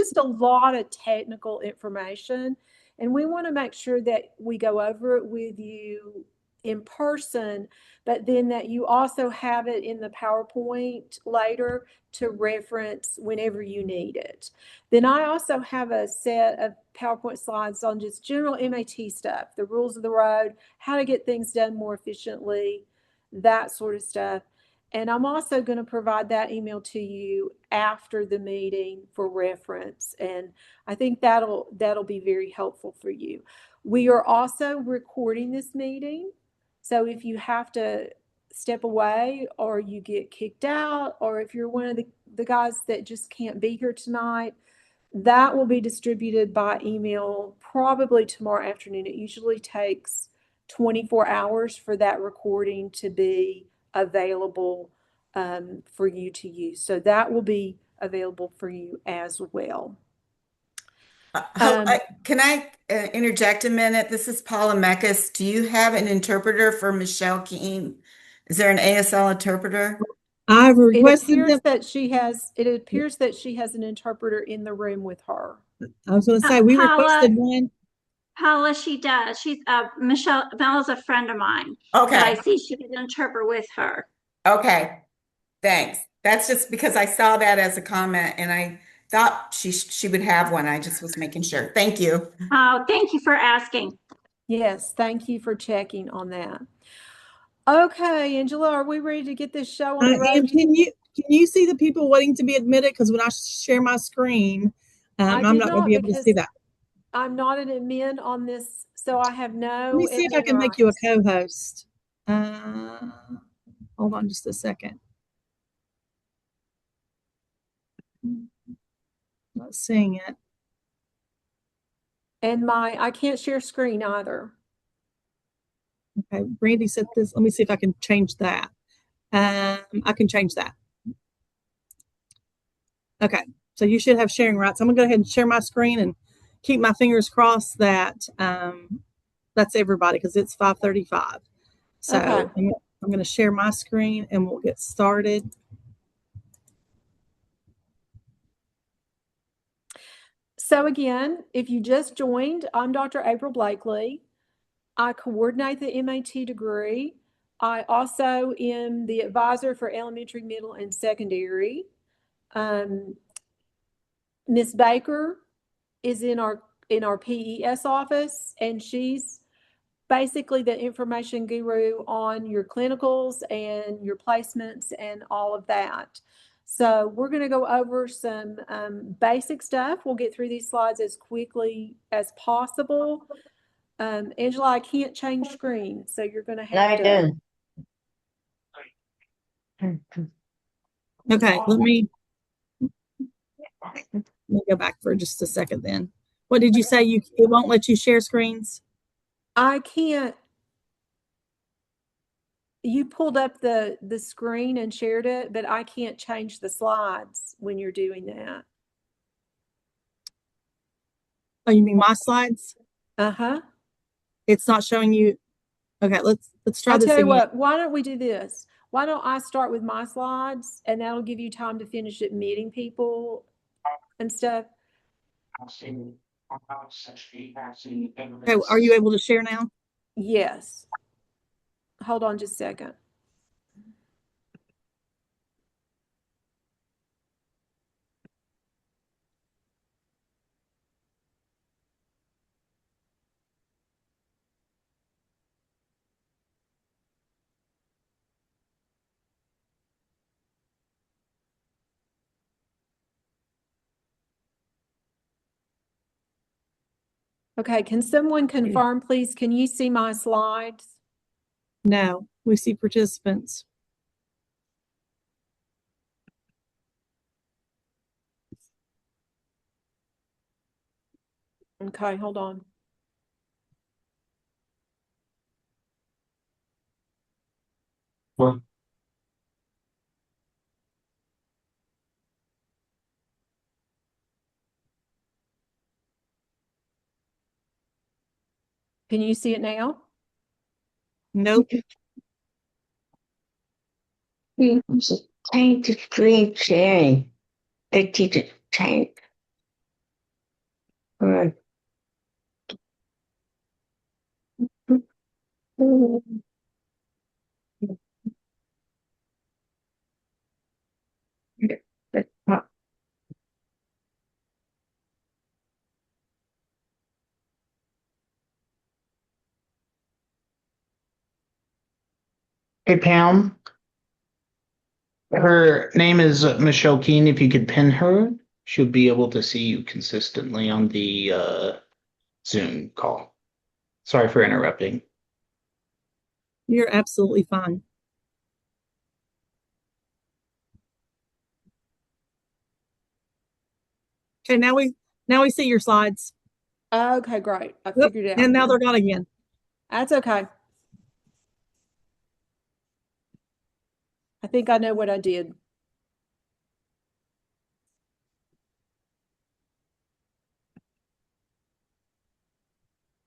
just a lot of technical information, and we want to make sure that we go over it with you in person, but then that you also have it in the PowerPoint later to reference whenever you need it. Then I also have a set of PowerPoint slides on just general MAT stuff, the rules of the road, how to get things done more efficiently, that sort of stuff. And I'm also going to provide that email to you after the meeting for reference. And I think that'll be very helpful for you. We are also recording this meeting. So if you have to step away or you get kicked out, or if you're one of the guys that just can't be here tonight, that will be distributed by email probably tomorrow afternoon. It usually takes 24 hours for that recording to be available for you to use. So that will be available for you as well. Can I interject a minute? This is Paula Meckes. Do you have an interpreter for Michelle Keene? Is there an ASL interpreter? I've requested It appears that she has an interpreter in the room with her. I was going to say, we requested one. Paula, she does. She's Bella's a friend of mine. Okay. But I see she can interpret with her. Okay. Thanks. That's just because I saw that as a comment and I thought she would have one. I just was making sure. Thank you. Oh, thank you for asking. Yes, thank you for checking on that. Okay, Angela, are we ready to get this show on the road? Can you see the people waiting to be admitted? Because when I share my screen, I'm not going to be able to see that. I'm not an admin on this, so I have no. Let me see if I can make you a co-host. Hold on just a second. Not seeing it. And I can't share screen either. Okay, Brandy said this. Let me see if I can change that. I can change that. Okay, so you should have sharing rights. I'm gonna go ahead and share my screen and keep my fingers crossed that that's everybody, because it's 5:35. So okay. I'm gonna share my screen and we'll get started. So again, if you just joined, I'm Dr. April Blakely. I coordinate the MAT degree. I also am the advisor for elementary, middle, and secondary. Miss Baker is in our PES office, and she's basically the information guru on your clinicals and your placements and all of that. So we're going to go over some basic stuff. We'll get through these slides as quickly as possible. Angela, I can't change screen, so you're going to have to. Okay, let me go back for just a second then. What did you say? It won't let you share screens? I can't. You pulled up the screen and shared it, but I can't change the slides when you're doing that. Oh, you mean my slides? Uh-huh. It's not showing you. Okay, let's try this again. I'll tell you what, why don't we do this? Why don't I start with my slides, and that'll give you time to finish admitting people and stuff. Okay, are you able to share now? Yes. Hold on just a second. Okay, can someone confirm, please? Can you see my slides? No, we see participants. Okay, hold on. What? Can you see it now? Nope. Change the screen sharing. The teacher change. Right. Hey Pam, her name is Michelle Keene. If you could pin her, she'll be able to see you consistently on the Zoom call. Sorry for interrupting. You're absolutely fine. Okay, now we see your slides. Okay, great. I Yep, figured it and out. now they're gone again. That's okay. I think I know what I did.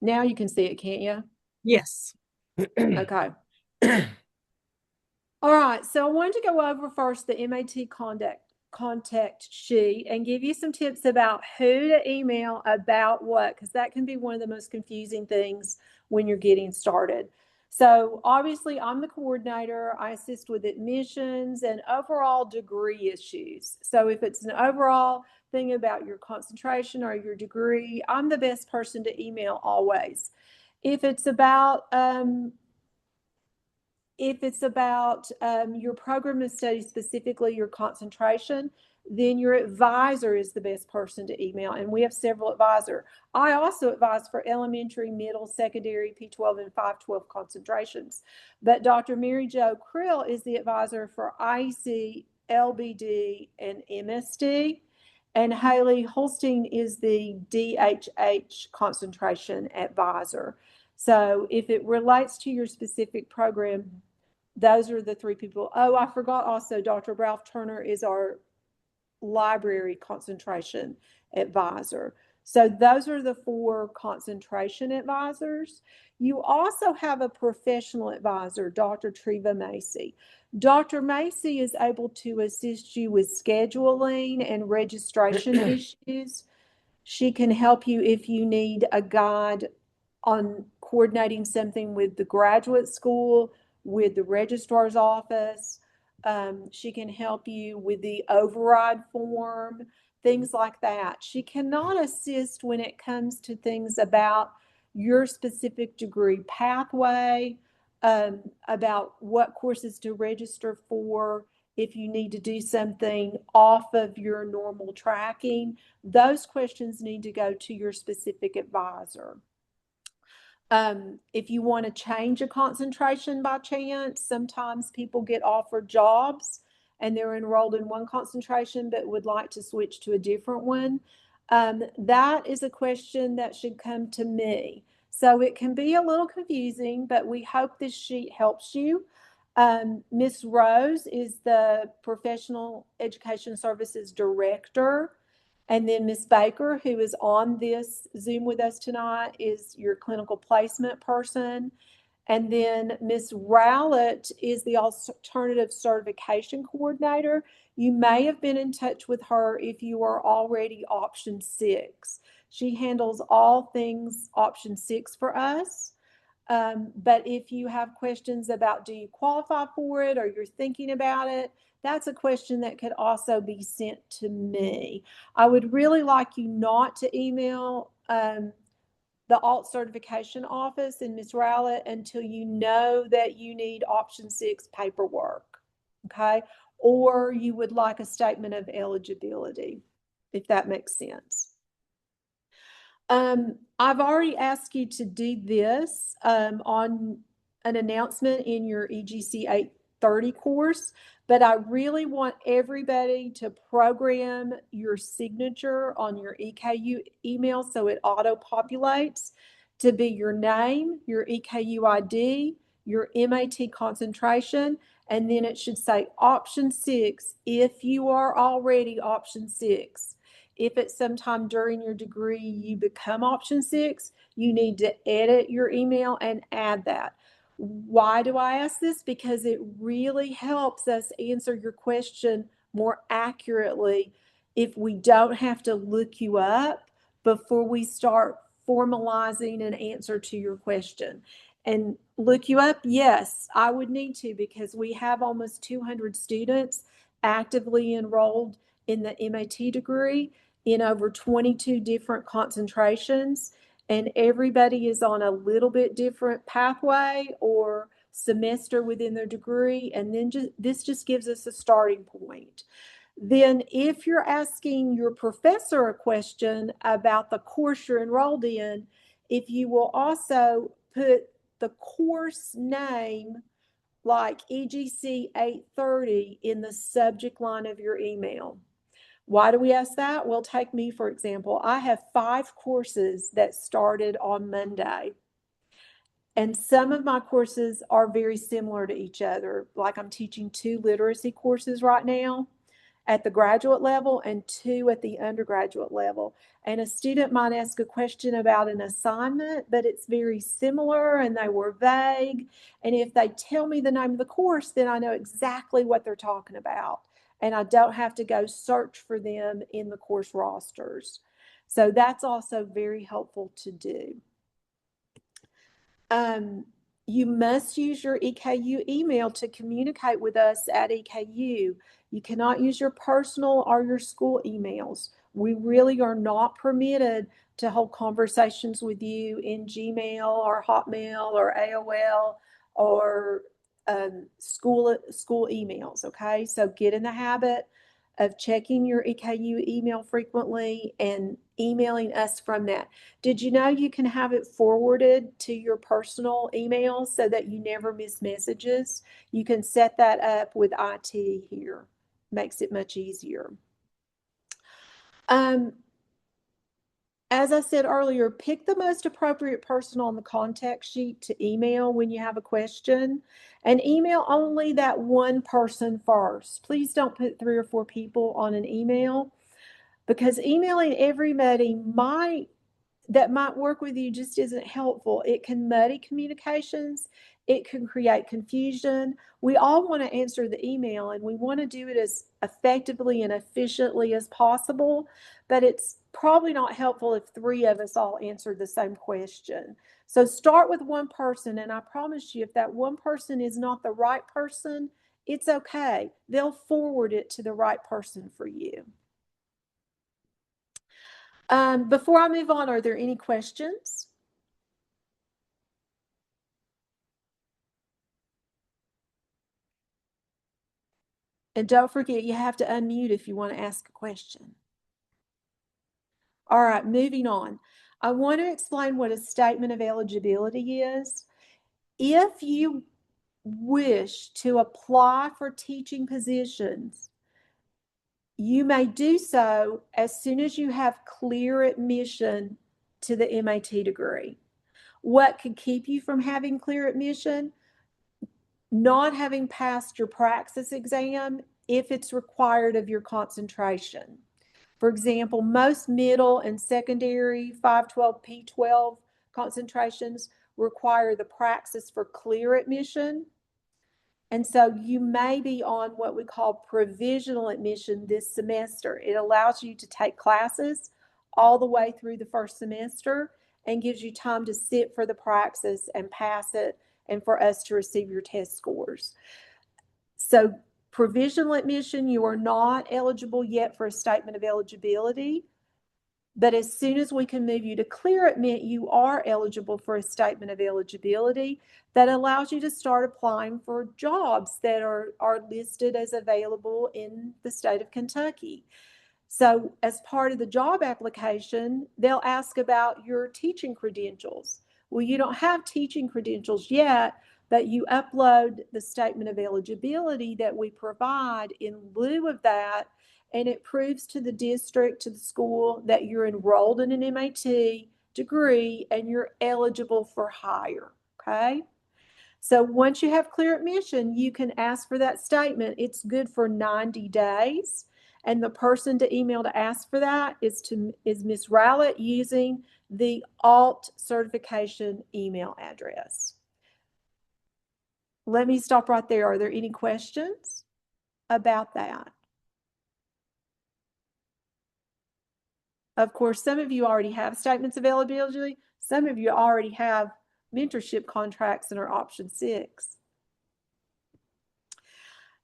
Now you can see it, can't you? Yes. Okay. All right, so I wanted to go over first the MAT contact sheet and give you some tips about who to email about what, because that can be one of the most confusing things when you're getting started. So obviously I'm the coordinator. I assist with admissions and overall degree issues. So if it's an overall thing about your concentration or your degree, I'm the best person to email always. If it's about your program of study, specifically your concentration, then your advisor is the best person to email. And we have several advisors. I also advise for elementary, middle, secondary, P12, and 512 concentrations. But Dr. Mary Jo Krill is the advisor for IEC, LBD, and MSD. And Haley Holstein is the DHH concentration advisor. So if it relates to your specific program, those are the three people. Oh, I forgot also, Dr. Ralph Turner is our library concentration advisor. So those are the 4 concentration advisors. You also have a professional advisor, Dr. Treva Macy. Dr. Macy is able to assist you with scheduling and registration issues. She can help you if you need a guide on coordinating something with the graduate school, with the registrar's office. She can help you with the override form, things like that. She cannot assist when it comes to things about your specific degree pathway, about what courses to register for, if you need to do something off of your normal tracking. Those questions need to go to your specific advisor. If you want to change a concentration by chance, sometimes people get offered jobs and they're enrolled in one concentration but would like to switch to a different one. That is a question that should come to me. So it can be a little confusing, but we hope this sheet helps you. Miss Rose is the Professional Education Services Director. And then Miss Baker, who is on this Zoom with us tonight, is your clinical placement person. And then Miss Rowlett is the alternative certification coordinator. You may have been in touch with her if you are already option 6. She handles all things option 6 for us. But if you have questions about do you qualify for it or you're thinking about it, that's a question that could also be sent to me. I would really like you not to email the alt certification office and Ms. Rowlett until you know that you need option 6 paperwork, okay? Or you would like a statement of eligibility, if that makes sense. I've already asked you to do this on an announcement in your EGC 830 course, but I really want everybody to program your signature on your EKU email so it auto-populates to be your name, your EKU ID, your MAT concentration, and then it should say option 6 if you are already option 6. If at some time during your degree you become option 6, you need to edit your email and add that. Why do I ask this? Because it really helps us answer your question more accurately if we don't have to look you up, before we start formalizing an answer to your question. And look you up? Yes, I would need to, because we have almost 200 students actively enrolled in the MAT degree in over 22 different concentrations. And everybody is on a little bit different pathway or semester within their degree. And then this just gives us a starting point. Then if you're asking your professor a question about the course you're enrolled in, if you will also put the course name like EGC 830 in the subject line of your email. Why do we ask that? Well, take me, for example. I have 5 courses that started on Monday. And some of my courses are very similar to each other. Like I'm teaching 2 literacy courses right now at the graduate level and 2 at the undergraduate level. And a student might ask a question about an assignment, but it's very similar and they were vague. And if they tell me the name of the course, then I know exactly what they're talking about. And I don't have to go search for them in the course rosters. So that's also very helpful to do. You must use your EKU email to communicate with us at EKU. You cannot use your personal or your school emails. We really are not permitted to hold conversations with you in Gmail or Hotmail or AOL or school emails, okay? So get in the habit of checking your EKU email frequently and emailing us from that. Did you know you can have it forwarded to your personal email so that you never miss messages? You can set that up with IT here. Makes it much easier. As I said earlier, pick the most appropriate person on the contact sheet to email when you have a question, and email only that one person first. Please don't put 3 or 4 people on an email, because emailing everybody that might work with you just isn't helpful. It can muddy communications. It can create confusion. We all want to answer the email and we want to do it as effectively and efficiently as possible, but it's probably not helpful if 3 of us all answer the same question. So start with one person, and I promise you, if that one person is not the right person, it's okay. They'll forward it to the right person for you. Before I move on, are there any questions? And don't forget, you have to unmute if you want to ask a question. All right, moving on. I want to explain what a statement of eligibility is. If you wish to apply for teaching positions, you may do so as soon as you have clear admission to the MAT degree. What could keep you from having clear admission? Not having passed your praxis exam if it's required of your concentration. For example, most middle and secondary 512, P12 concentrations require the praxis for clear admission. And so you may be on what we call provisional admission this semester. It allows you to take classes all the way through the first semester and gives you time to sit for the praxis and pass it and for us to receive your test scores. So provisional admission, you are not eligible yet for a statement of eligibility. But as soon as we can move you to clear admit, you are eligible for a statement of eligibility that allows you to start applying for jobs that are listed as available in the state of Kentucky. So as part of the job application, they'll ask about your teaching credentials. Well, you don't have teaching credentials yet, but you upload the statement of eligibility that we provide in lieu of that, and it proves to the district, to the school, that you're enrolled in an MAT degree and you're eligible for hire, okay? So once you have clear admission, you can ask for that statement. It's good for 90 days. And the person to email to ask for that is Ms. Rowlett using the ALT certification email address. Let me stop right there. Are there any questions about that? Of course, some of you already have statements of eligibility. Some of you already have mentorship contracts and are option 6.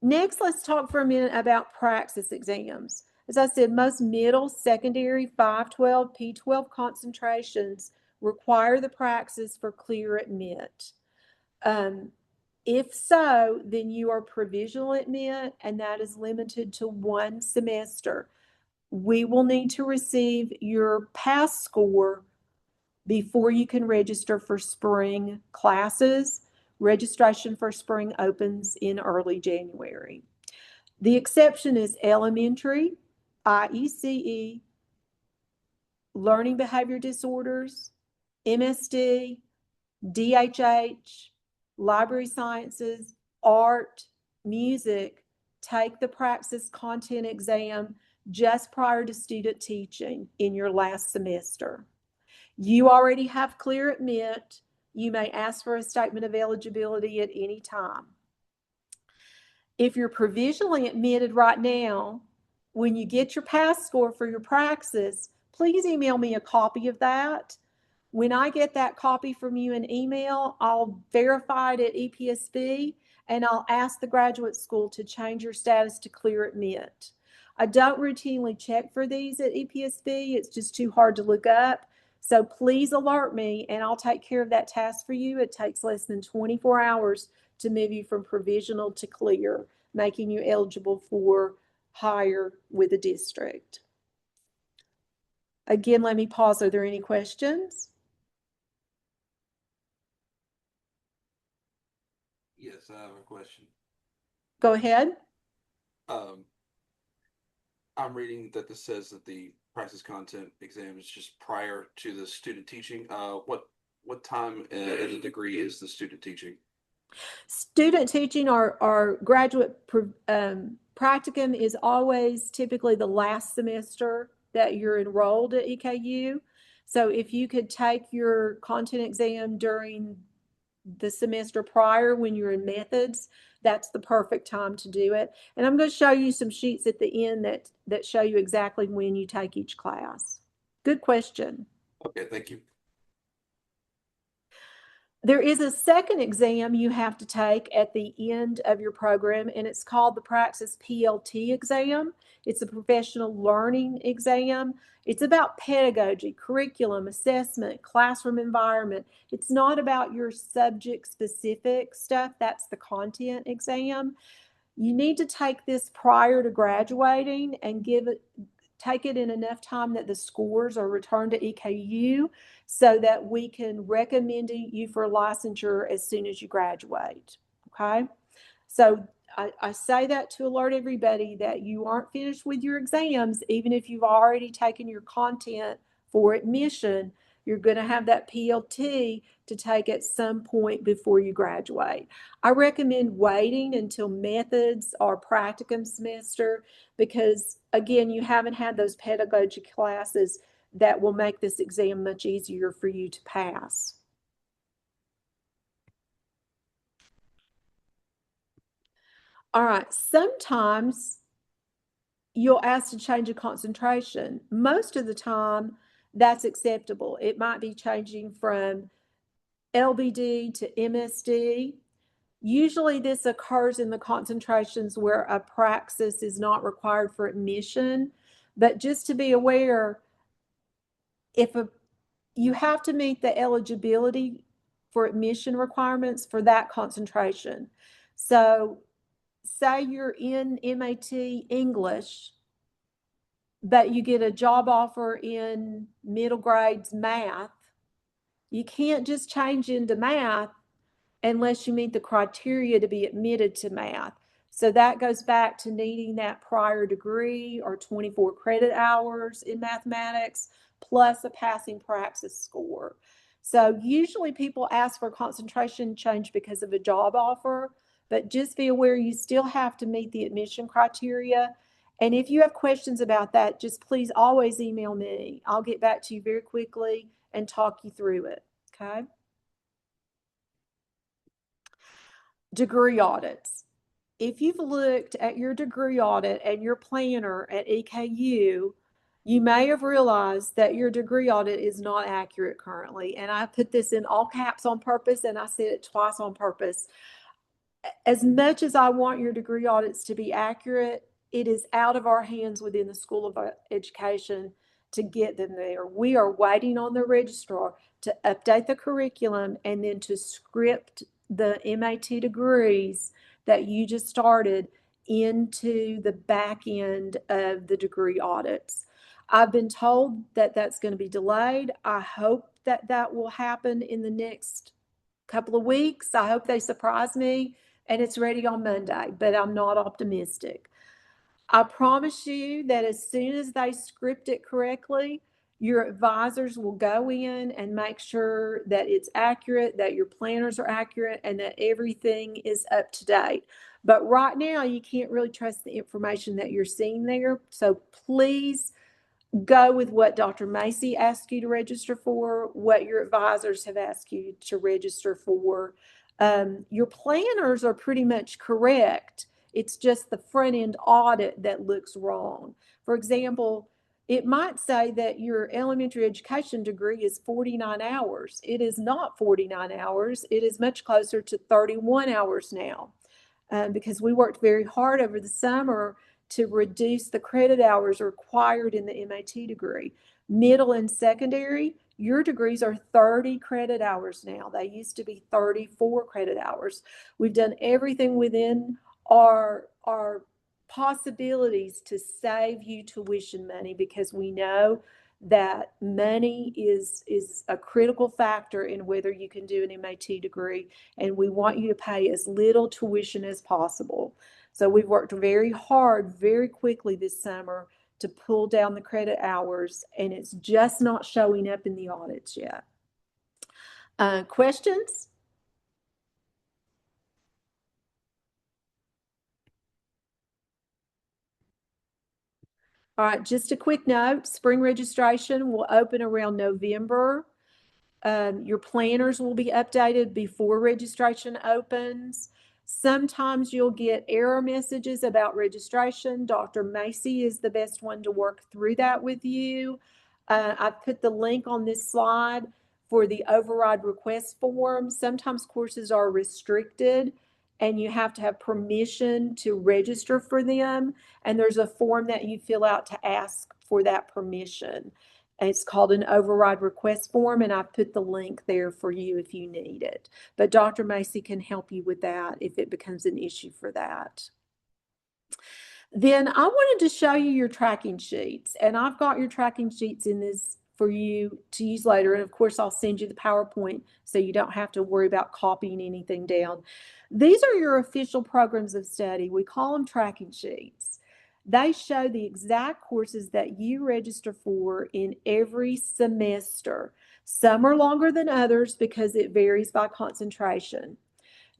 Next, let's talk for a minute about praxis exams. As I said, most middle, secondary, 512, P12 concentrations require the praxis for clear admit. If so, then you are provisional admit, and that is limited to 1 semester. We will need to receive your pass score before you can register for spring classes. Registration for spring opens in early January. The exception is elementary, IECE, learning behavior disorders, MSD, DHH, library sciences, art, music. Take the praxis content exam just prior to student teaching in your last semester. You already have clear admit. You may ask for a statement of eligibility at any time. If you're provisionally admitted right now, when you get your pass score for your praxis, please email me a copy of that. When I get that copy from you in email, I'll verify it at EPSB, and I'll ask the graduate school to change your status to clear admit. I don't routinely check for these at EPSB. It's just too hard to look up. So please alert me, and I'll take care of that task for you. It takes less than 24 hours to move you from provisional to clear, making you eligible for hire with the district. Again, let me pause. Are there any questions? Yes, I have a question. Go ahead. I'm reading that this says that the praxis content exam is just prior to the student teaching. What time in the degree is the student teaching? Student teaching or graduate practicum is always typically the last semester that you're enrolled at EKU. So if you could take your content exam during the semester prior when you're in methods, that's the perfect time to do it. And I'm going to show you some sheets at the end that show you exactly when you take each class. Good question. Okay, thank you. There is a second exam you have to take at the end of your program, and it's called the Praxis PLT exam. It's a professional learning exam. It's about pedagogy, curriculum, assessment, classroom environment. It's not about your subject-specific stuff. That's the content exam. You need to take this prior to graduating and take it in enough time that the scores are returned to EKU so that we can recommend you for licensure as soon as you graduate. Okay? So I say that to alert everybody that you aren't finished with your exams, even if you've already taken your content for admission. You're going to have that PLT to take at some point before you graduate. I recommend waiting until methods or practicum semester because, again, you haven't had those pedagogy classes that will make this exam much easier for you to pass. All right, sometimes you'll ask to change a concentration. Most of the time, that's acceptable. It might be changing from LBD to MSD. Usually this occurs in the concentrations where a praxis is not required for admission. But just to be aware, you have to meet the eligibility for admission requirements for that concentration. So say you're in MAT English, but you get a job offer in middle grades math, you can't just change into math unless you meet the criteria to be admitted to math. So that goes back to needing that prior degree or 24 credit hours in mathematics plus a passing praxis score. So usually people ask for concentration change because of a job offer, but just be aware you still have to meet the admission criteria. And if you have questions about that, just please always email me. I'll get back to you very quickly and talk you through it, okay? Degree audits. If you've looked at your degree audit and your planner at EKU, You may have realized that your degree audit is not accurate currently. And I put this in all caps on purpose, and I said it twice on purpose. As much as I want your degree audits to be accurate, it is out of our hands within the School of Education to get them there. We are waiting on the registrar to update the curriculum and then to script the MAT degrees that you just started into the back end of the degree audits. I've been told that that's going to be delayed. I hope that that will happen in the next couple of weeks. I hope they surprise me and it's ready on Monday, but I'm not optimistic. I promise you that as soon as they script it correctly, your advisors will go in and make sure that it's accurate, that your planners are accurate, and that everything is up to date. But right now, you can't really trust the information that you're seeing there. So please go with what Dr. Macy asked you to register for, what your advisors have asked you to register for. Your planners are pretty much correct. It's just the front end audit that looks wrong. For example, it might say that your elementary education degree is 49 hours. It is not 49 hours. It is much closer to 31 hours now, because we worked very hard over the summer to reduce the credit hours required in the MAT degree. Middle and secondary, your degrees are 30 credit hours now. They used to be 34 credit hours. We've done everything within our possibilities to save you tuition money, because we know that money is a critical factor in whether you can do an MAT degree, and we want you to pay as little tuition as possible. So we've worked very hard, very quickly this summer to pull down the credit hours, and it's just not showing up in the audits yet. Questions? All right, just a quick note, spring registration will open around November. Your planners will be updated before registration opens. Sometimes you'll get error messages about registration. Dr. Macy is the best one to work through that with you. I've put the link on this slide for the override request form. Sometimes courses are restricted and you have to have permission to register for them. And there's a form that you fill out to ask for that permission. It's called an override request form, and I've put the link there for you if you need it. But Dr. Macy can help you with that if it becomes an issue for that. Then I wanted to show you your tracking sheets, and I've got your tracking sheets in this for you to use later. And of course, I'll send you the PowerPoint so you don't have to worry about copying anything down. These are your official programs of study. We call them tracking sheets. They show the exact courses that you register for in every semester. Some are longer than others because it varies by concentration.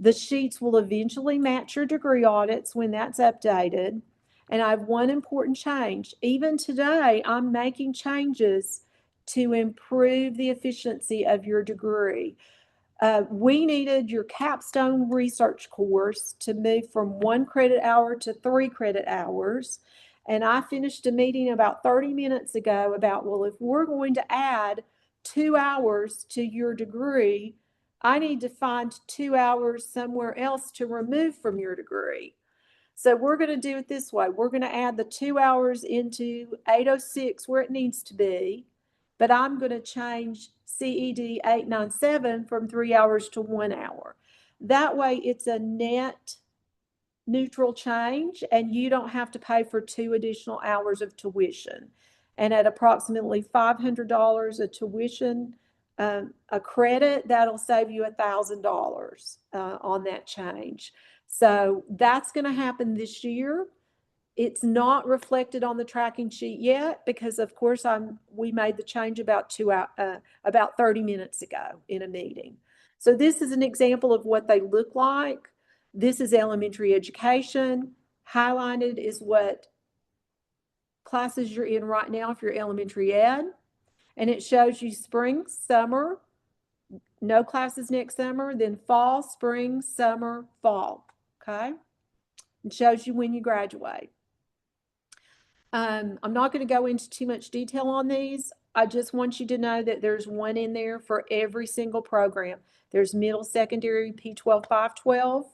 The sheets will eventually match your degree audits when that's updated. And I have one important change. Even today, I'm making changes to improve the efficiency of your degree. We needed your capstone research course to move from 1 credit hour to 3 credit hours. And I finished a meeting about 30 minutes ago about, well, if we're going to add 2 hours to your degree, I need to find 2 hours somewhere else to remove from your degree. So we're going to do it this way. We're going to add the 2 hours into 806 where it needs to be, but I'm going to change CED 897 from 3 hours to 1 hour. That way it's a net neutral change and you don't have to pay for 2 additional hours of tuition. And at approximately $500 a tuition, a credit, that'll save you $1,000 on that change. So that's going to happen this year. It's not reflected on the tracking sheet yet because, of course, we made the change about 30 minutes ago in a meeting. So this is an example of what they look like. This is elementary education. Highlighted is what classes you're in right now if you're elementary ed. And it shows you spring, summer, no classes next summer, then fall, spring, summer, fall. Okay? It shows you when you graduate. I'm not going to go into too much detail on these. I just want you to know that there's one in there for every single program. There's middle secondary P12 512,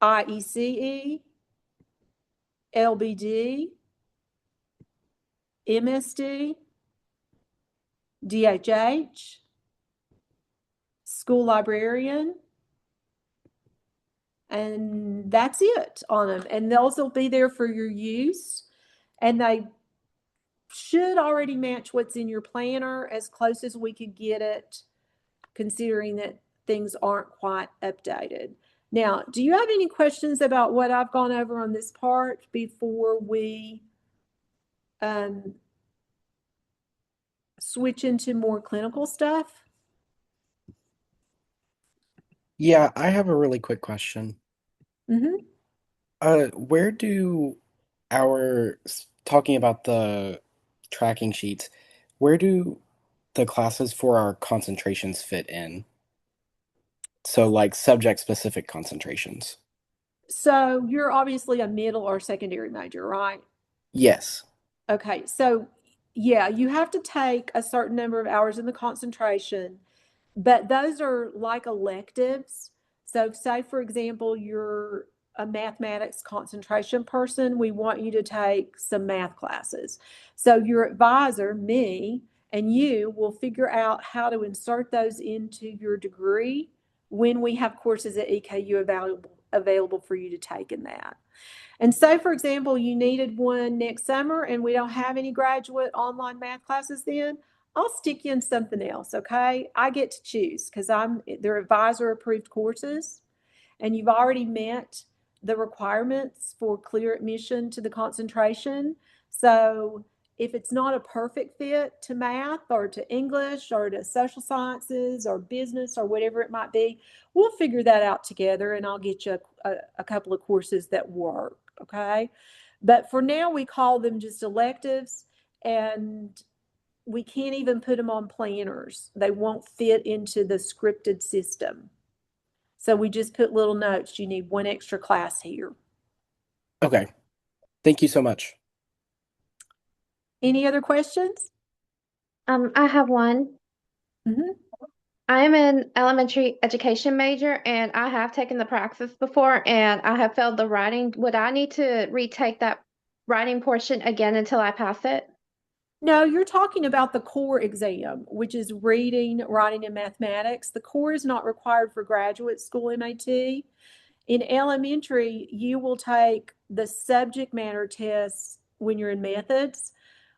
IECE, LBD, MSD, DHH, school librarian, and that's it on them. And those will be there for your use. And they should already match what's in your planner as close as we could get it, considering that things aren't quite updated. Now, do you have any questions about what I've gone over on this part before we switch into more clinical stuff? Yeah, I have a really quick question. Mm-hmm. Where do talking about the tracking sheets, where do the classes for our concentrations fit in? So like subject specific concentrations. So you're obviously a middle or secondary major, right? Yes. Okay, so yeah, you have to take a certain number of hours in the concentration, but those are like electives. So say, for example, you're a mathematics concentration person, we want you to take some math classes. So your advisor, me, and you will figure out how to insert those into your degree when we have courses at EKU available for you to take in that. And so, for example, you needed one next summer and we don't have any graduate online math classes then, I'll stick you in something else, okay? I get to choose because they're advisor approved courses and you've already met the requirements for clear admission to the concentration. So if it's not a perfect fit to math or to English or to social sciences or business or whatever it might be, we'll figure that out together and I'll get you a couple of courses that work, okay? But for now, we call them just electives, and we can't even put them on planners. They won't fit into the scripted system. So we just put little notes. You need one extra class here. Okay. Thank you so much. Any other questions? I have one. Mm-hmm. I'm an elementary education major and I have taken the praxis before and I have failed the writing. Would I need to retake that writing portion again until I pass it? No, you're talking about the core exam, which is reading, writing, and mathematics. The core is not required for graduate school MAT. In elementary, you will take the subject matter tests when you're in methods,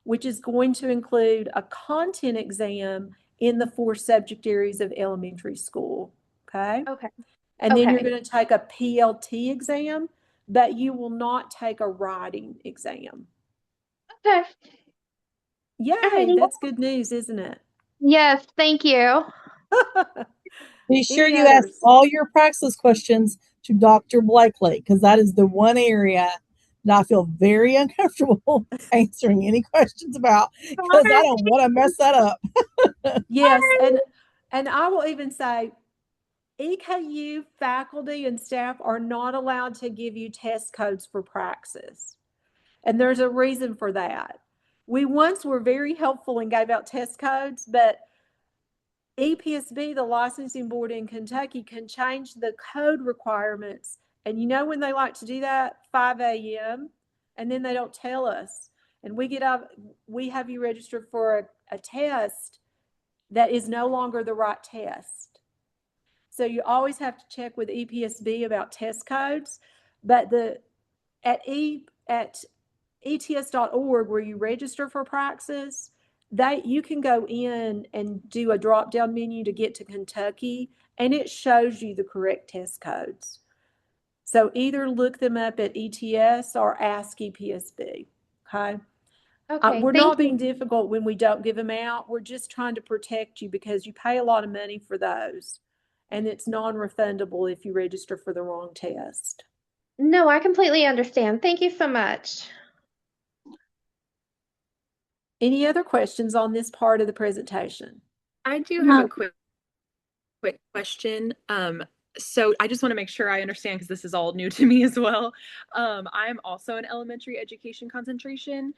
which is going to include a content exam in the 4 subject areas of elementary school. Okay. Okay. And then you're Okay. going to take a PLT exam, but you will not take a writing exam. Okay. Yay, Alrighty. that's good news, isn't it? Yes, thank you. Be sure Any you ask others? all your praxis questions to Dr. Blakely, because that is the one area that I feel very uncomfortable answering any questions about, because I don't want to mess that up. Yes, and I will even say EKU faculty and staff are not allowed to give you test codes for praxis. And there's a reason for that. We once were very helpful and gave out test codes, but EPSB, the licensing board in Kentucky, can change the code requirements. And you know when they like to do that? 5 a.m. And then they don't tell us. And we have you registered for a test that is no longer the right test. So you always have to check with EPSB about test codes. But at ets.org, where you register for praxis, you can go in and do a drop down menu to get to Kentucky, and it shows you the correct test codes. So either look them up at ETS or ask EPSB. Okay. Okay, We're thank not being you. difficult when we don't give them out. We're just trying to protect you because you pay a lot of money for those, and it's non-refundable if you register for the wrong test. No, I completely understand. Thank you so much. Any other questions on this part of the presentation? I do have a quick question. So I just want to make sure I understand because this is all new to me as well. I'm also an elementary education concentration.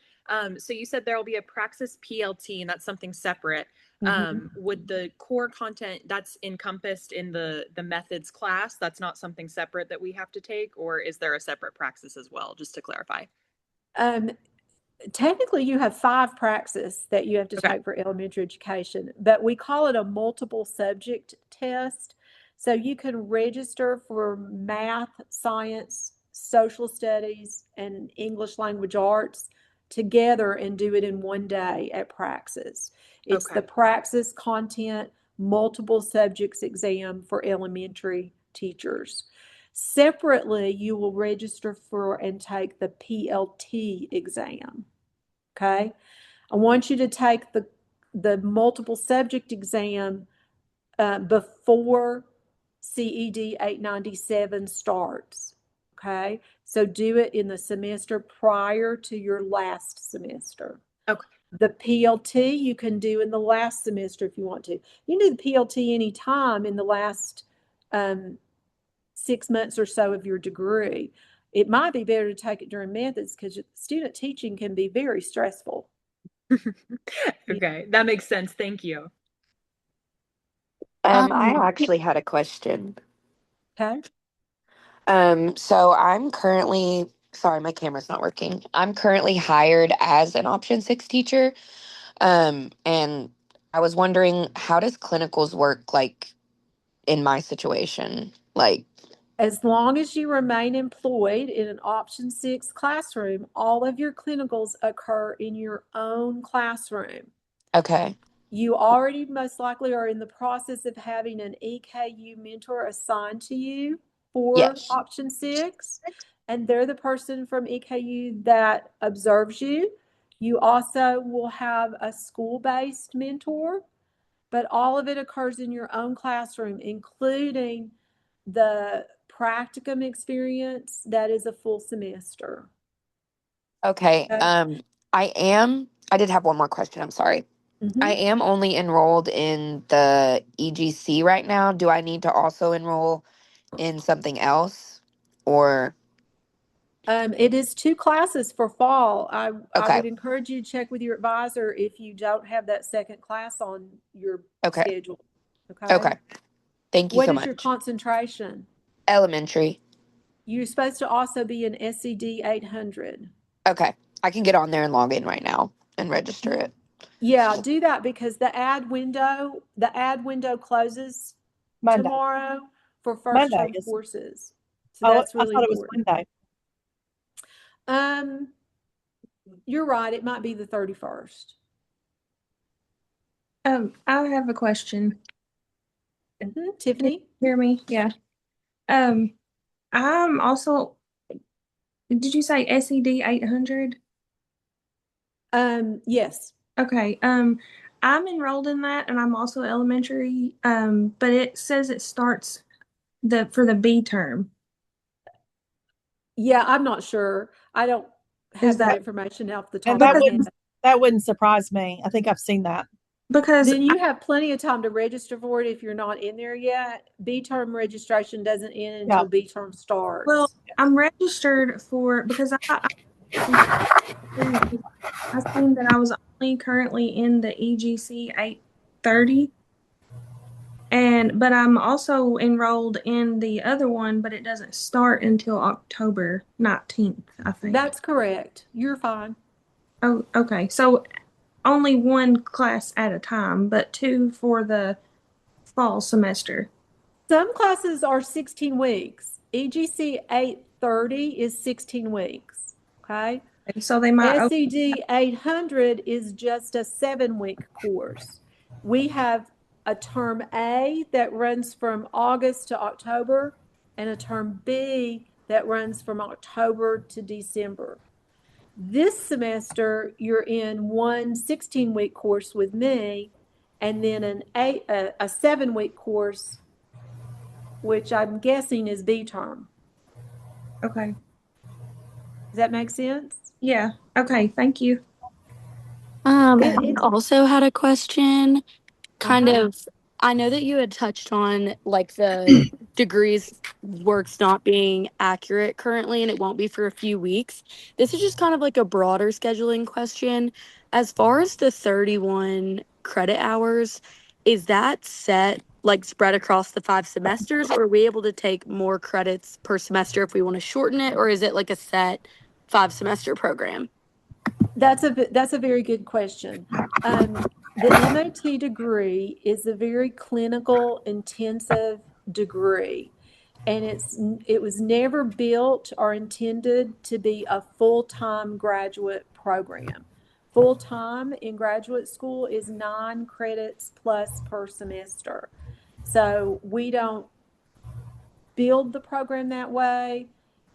So you said there will be a Praxis PLT, and that's something separate. Would the core content that's encompassed in the methods class, that's not something separate that we have to take, or is there a separate Praxis as well? Just to clarify. Technically, you have 5 praxis that you have to Okay. take for elementary education, but we call it a multiple subject test. So you can register for math, science, social studies, and English language arts together and do it in one day at Praxis. It's Okay. the Praxis content multiple subjects exam for elementary teachers. Separately, you will register for and take the PLT exam. Okay. I want you to take the multiple subject exam before CED 897 starts. Okay. So do it in the semester prior to your last semester. Okay. The PLT you can do in the last semester if you want to. You can do the PLT anytime in the last 6 months or so of your degree. It might be better to take it during methods because student teaching can be very stressful. Okay, that makes sense. Thank you. I actually had a question. Okay. So I'm currently, sorry, my camera's not working. I'm currently hired as an option 6 teacher. And I was wondering, how does clinicals work like in my situation? Like, As long as you remain employed in an option 6 classroom, all of your clinicals occur in your own classroom. okay. You already most likely are in the process of having an EKU mentor assigned to you for Yes. option 6, and they're the person from EKU that observes you. You also will have a school-based mentor, but all of it occurs in your own classroom, including the practicum experience that is a full semester. Okay. Okay. I did have one more question. I'm sorry. I Mhm. am only enrolled in the EGC right now. Do I need to also enroll in something else? Or, It is 2 classes for fall. I okay. would encourage you to check with your advisor if you don't have that second class on your Okay. schedule. Okay. Okay. Thank you What so is your much. concentration? Elementary. You're supposed to also be an SED 800. Okay. I can get on there and log in right now and register it. Yeah, do that because the ad window closes Monday. tomorrow for first Monday term is. courses. So Oh, that's I really thought it was important. Monday. You're right. It might be the 31st. I have a question. Tiffany? Hear me? Yeah. I'm also, did you say SED 800? Yes. Okay. I'm enrolled in that and I'm also elementary. But it says it starts for the B term. Yeah, I'm not sure. I don't Is have that that information off the And top of my head. that wouldn't surprise me. I think I've seen that. because Then you have plenty of time to register for it if you're not in there yet. B term registration doesn't end Yeah. until B term starts. well, I'm registered for because I seen that I was only currently in the EGC 830. But I'm also enrolled in the other one, but it doesn't start until October 19th, I think. That's correct. You're fine. Oh, okay. So only one class at a time, but 2 for the fall semester. Some classes are 16 weeks. EGC 830 is 16 weeks. Okay. So they might SED 800 is just a 7-week course. We have a term A that runs from August to October and a term B that runs from October to December. This semester, you're in one 16-week course with me and then a 7-week course, which I'm guessing is B term. Okay. Does that make sense? Yeah. Okay. Thank you. It- I also had a question, kind Uh-huh. of I know that you had touched on like the degrees works not being accurate currently, and it won't be for a few weeks. This is just kind of like a broader scheduling question. As far as the 31 credit hours, is that set like spread across the 5 semesters, or are we able to take more credits per semester if we want to shorten it, or is it like a set 5 semester program? That's a very good question. The MOT degree is a very clinical, intensive degree, and it was never built or intended to be a full-time graduate program. Full-time in graduate school is 9 credits plus per semester. So we don't build the program that way,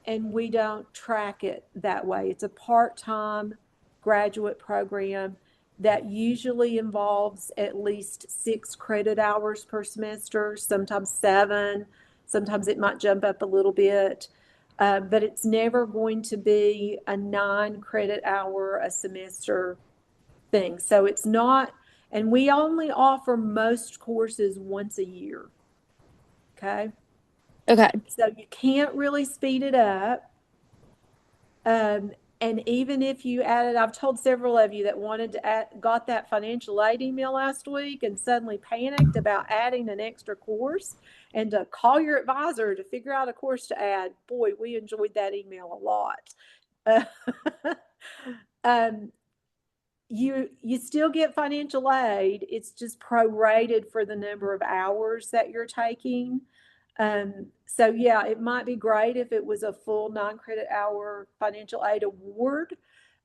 and we don't track it that way. It's a part-time graduate program that usually involves at least 6 credit hours per semester, sometimes 7, sometimes it might jump up a little bit. But it's never going to be a 9 credit hour a semester thing. So it's not, and we only offer most courses once a year. Okay. Okay. So you can't really speed it up. And even if you added, I've told several of you that wanted to got that financial aid email last week and suddenly panicked about adding an extra course, and to call your advisor to figure out a course to add. Boy, we enjoyed that email a lot. You still get financial aid. It's just prorated for the number of hours that you're taking. So yeah, it might be great if it was a full 9 credit hour financial aid award,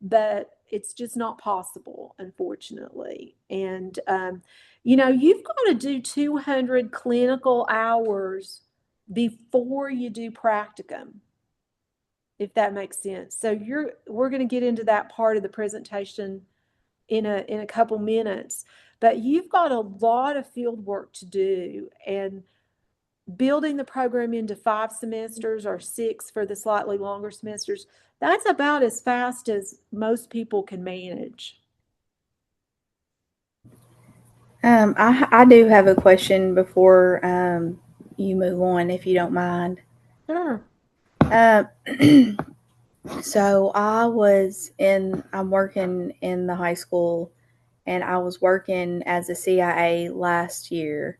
but it's just not possible, unfortunately. And, you've got to do 200 clinical hours before you do practicum, if that makes sense. So we're going to get into that part of the presentation in a couple minutes, but you've got a lot of field work to do, and building the program into 5 semesters or 6 for the slightly longer semesters, that's about as fast as most people can manage. I do have a question before you move on, if you don't mind. Sure. So I'm working in the high school, and I was working as a CIA last year,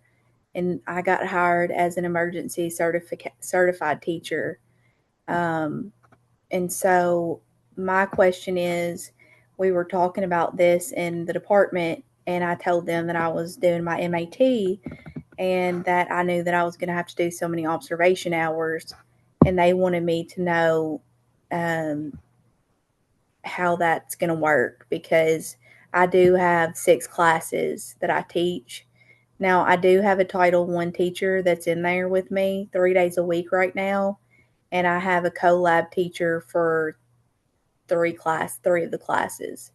and I got hired as an emergency certified teacher. And so my question is, we were talking about this in the department, and I told them that I was doing my MAT and that I knew that I was going to have to do so many observation hours, and they wanted me to know how that's going to work, because I do have 6 classes that I teach. Now, I do have a Title I teacher that's in there with me 3 days a week right now, and I have a co-lab teacher for 3 of the classes,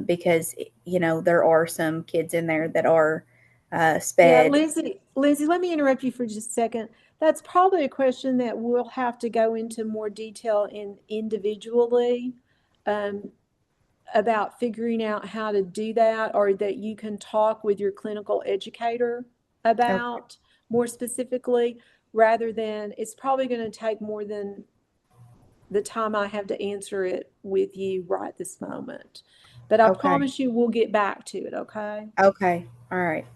because there are some kids in there that are sped. Yeah, Lizzie, let me interrupt you for just a second. That's probably a question that we'll have to go into more detail individually. About figuring out how to do that, or that you can talk with your clinical educator about more specifically, rather than, it's probably going to take more than the time I have to answer it with you right this moment. But I promise you we'll get back to it, okay? Okay. All right.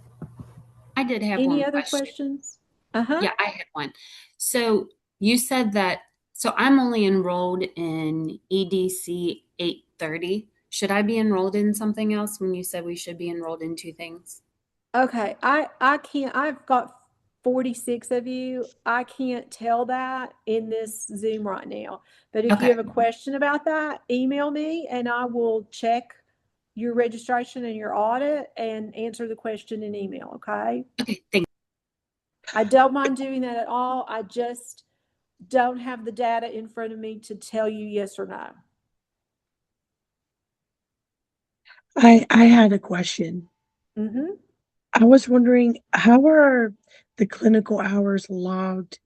I did have Any one other question. questions? Uh-huh. Yeah, I had one. So you said that, so I'm only enrolled in EDC 830. Should I be enrolled in something else when you said we should be enrolled in 2 things? Okay, I can't, I've got 46 of you. I can't tell that in this Zoom right now. But if you have a question about that, email me and I will check your registration and your audit and answer the question in email, okay? Okay, thank you. I don't mind doing that at all. I just don't have the data in front of me to tell you yes or no. I had a question. Mm-hmm. I was wondering, how are the clinical hours logged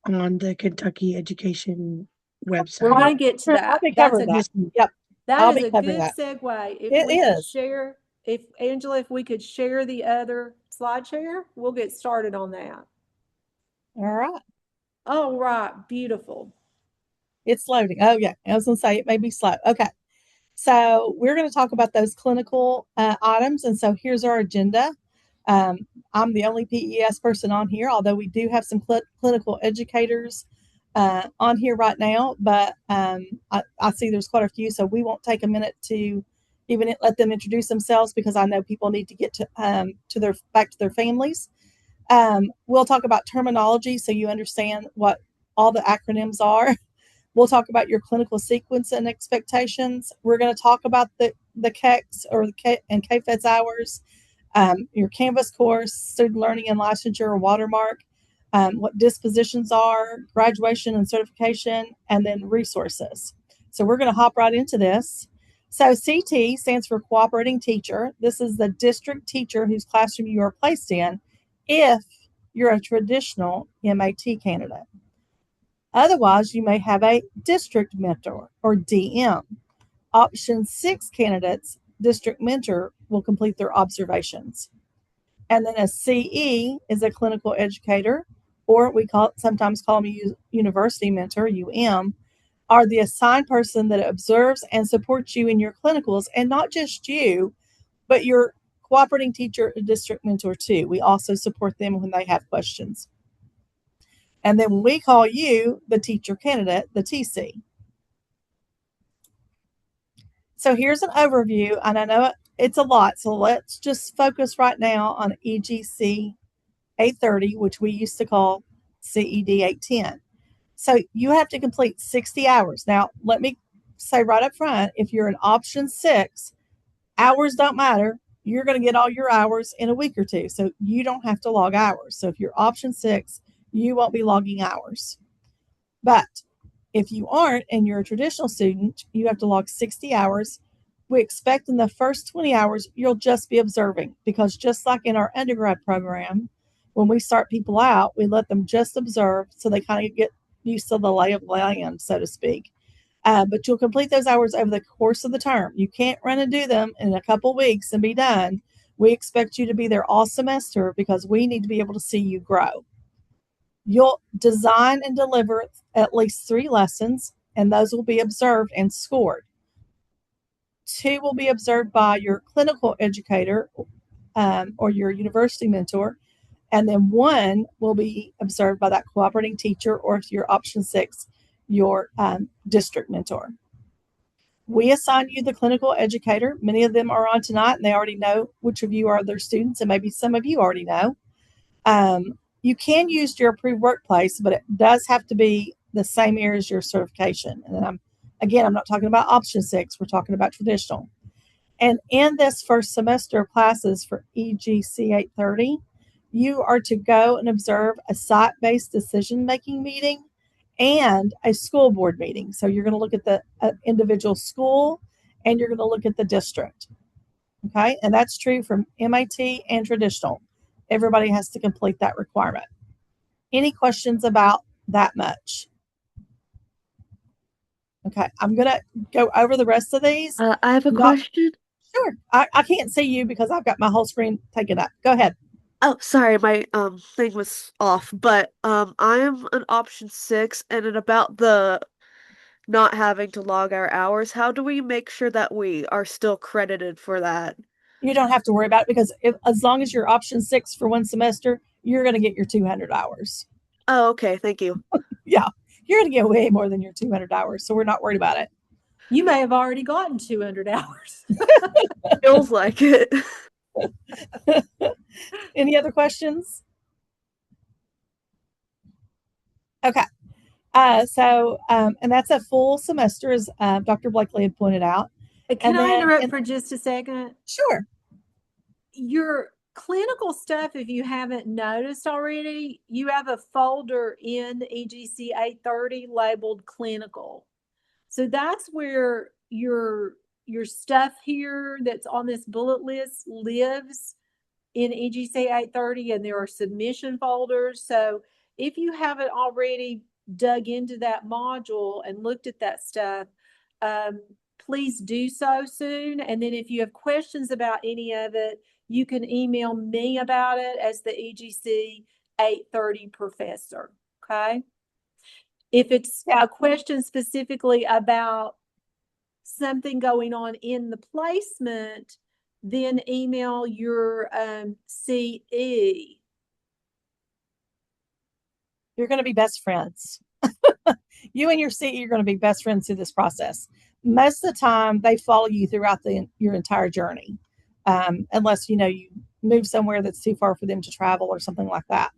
on the Kentucky Education website? We're going to get to that. I'll be covering that. Yep. That I'll is be a covering good that. segue. If It we could is. share, if Angela, if we could share the other slide share? We'll get started on that. All right. All right, beautiful. It's loading. Oh, yeah. I was going to say it may be slow. Okay. So we're going to talk about those clinical items. And so here's our agenda. I'm the only PES person on here, although we do have some clinical educators on here right now. But I see there's quite a few, so we won't take a minute to even let them introduce themselves because I know people need to get to their back to their families. We'll talk about terminology so you understand what all the acronyms are. We'll talk about your clinical sequence and expectations. We're going to talk about the KECs or the and KFEDS hours, your Canvas course, student learning and licensure or watermark, what dispositions are, graduation and certification, and then resources. So we're going to hop right into this. So CT stands for Cooperating Teacher. This is the district teacher whose classroom you are placed in if you're a traditional MAT candidate. Otherwise, you may have a district mentor or DM. Option 6 candidates, district mentor, will complete their observations. And then a CE is a clinical educator, or we sometimes call them a university mentor, UM, are the assigned person that observes and supports you in your clinicals, and not just you, but your cooperating teacher, district mentor too. We also support them when they have questions. And then we call you the teacher candidate, the TC. So here's an overview, and I know it's a lot, so let's just focus right now on EGC 830, which we used to call CED 810. So you have to complete 60 hours. Now, let me say right up front, if you're in option 6, hours don't matter. You're going to get all your hours in a week or two, so you don't have to log hours. So if you're option 6, you won't be logging hours. But if you aren't and you're a traditional student, you have to log 60 hours. We expect in the first 20 hours, you'll just be observing, because just like in our undergrad program, when we start people out, we let them just observe so they kind of get used to the lay of the land, so to speak. But you'll complete those hours over the course of the term. You can't run and do them in a couple weeks and be done. We expect you to be there all semester because we need to be able to see you grow. You'll design and deliver at least 3 lessons, and those will be observed and scored. 2 will be observed by your clinical educator or your university mentor, and then 1 will be observed by that cooperating teacher, or if you're option 6, your district mentor. We assign you the clinical educator. Many of them are on tonight, and they already know which of you are their students, and maybe some of you already know. You can use your approved workplace, but it does have to be the same year as your certification. And then I'm not talking about option 6. We're talking about traditional. And in this first semester of classes for EGC 830, you are to go and observe a site-based decision-making meeting and a school board meeting. So you're going to look at the individual school, and you're going to look at the district. Okay, and that's true from MAT and traditional. Everybody has to complete that requirement. Any questions about that much? Okay, I'm going to go over the rest of these. I have a question. Sure. I can't see you because I've got my whole screen taken up. Go ahead. Oh, sorry, my thing was off, but I am an option 6, and then about the not having to log our hours, how do we make sure that we are still credited for that? You don't have to worry about it because as long as you're option 6 for 1 semester, you're going to get your 200 hours. Oh, okay. Thank you. Yeah, you're going to get way more than your 200 hours, so we're not worried about it. You may have already gotten 200 hours. Feels like it. Any other questions? Okay. And that's a full semester, as Dr. Blakely had pointed out. Can I interrupt for just a second? Sure. Your clinical stuff, if you haven't noticed already, you have a folder in EGC 830 labeled clinical. So that's where your stuff here that's on this bullet list lives in EGC 830, and there are submission folders. So if you haven't already dug into that module and looked at that stuff, please do so soon. And then if you have questions about any of it, you can email me about it as the EGC 830 professor. Okay. If it's a question specifically about something going on in the placement, then email your CE. You're going to be best friends. You and your CE are going to be best friends through this process. Most of the time, they follow you throughout your entire journey, unless you move somewhere that's too far for them to travel or something like that.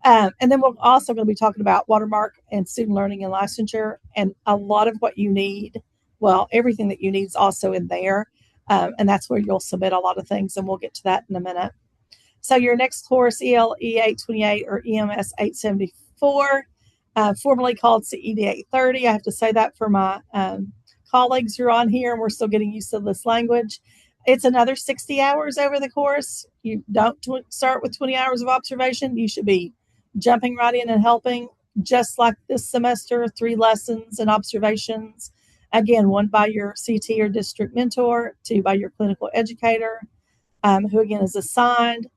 And then we're also going to be talking about watermark and student learning and licensure, and a lot of what you need. Well, everything that you need is also in there, and that's where you'll submit a lot of things, and we'll get to that in a minute. So your next course, ELE 828 or EMS 874, formerly called CED 830. I have to say that for my colleagues who are on here, and we're still getting used to this language. It's another 60 hours over the course. You don't start with 20 hours of observation. You should be jumping right in and helping, just like this semester, 3 lessons and observations. Again, 1 by your CT or district mentor, 2 by your clinical educator, who again is assigned.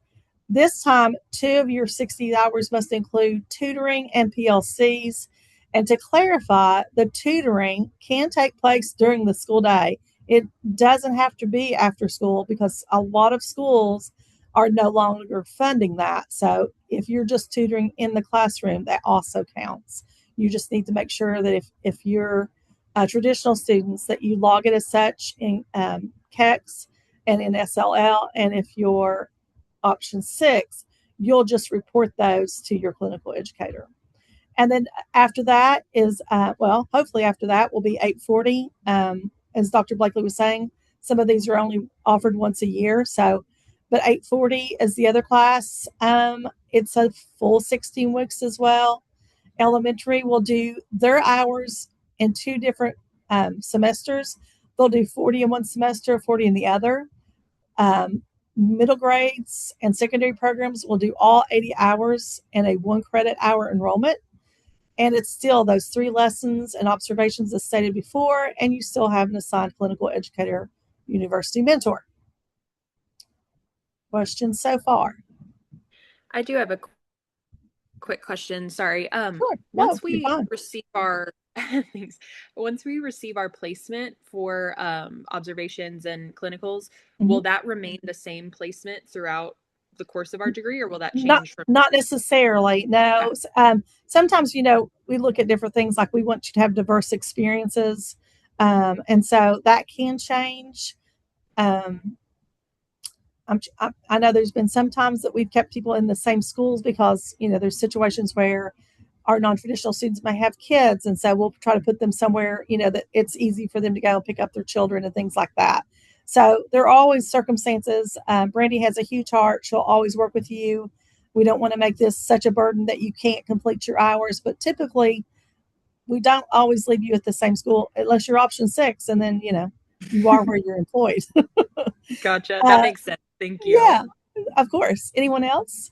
This time, 2 of your 60 hours must include tutoring and PLCs. And to clarify, the tutoring can take place during the school day. It doesn't have to be after school, because a lot of schools are no longer funding that. So if you're just tutoring in the classroom, that also counts. You just need to make sure that if you're traditional students, that you log it as such in KEX and in SLL. And if you're option 6, you'll just report those to your clinical educator. And then after that is, hopefully after that will be 840. As Dr. Blakely was saying, some of these are only offered once a year. So, but 840 is the other class. It's a full 16 weeks as well. Elementary will do their hours in 2 different semesters. They'll do 40 in one semester, 40 in the other. Middle grades and secondary programs will do all 80 hours in a 1 credit hour enrollment. And it's still those 3 lessons and observations as stated before, and you still have an assigned clinical educator, university mentor. Questions so far? I do have a quick question. Sorry. Sure. Once we receive our thanks. Once we receive our placement for observations and clinicals, will that remain the same placement throughout the course of our degree, or will that change? Not necessarily. No. Sometimes, we look at different things, like we want you to have diverse experiences. And so that can change. I know there's been some times that we've kept people in the same schools because, there's situations where our non-traditional students may have kids. And so we'll try to put them somewhere, that it's easy for them to go and pick up their children and things like that. So there are always circumstances. Brandy has a huge heart. She'll always work with you. We don't want to make this such a burden that you can't complete your hours, but typically we don't always leave you at the same school unless you're option 6. And then, you are where you're employed. Gotcha. That makes sense. Thank you. Yeah, of course. Anyone else?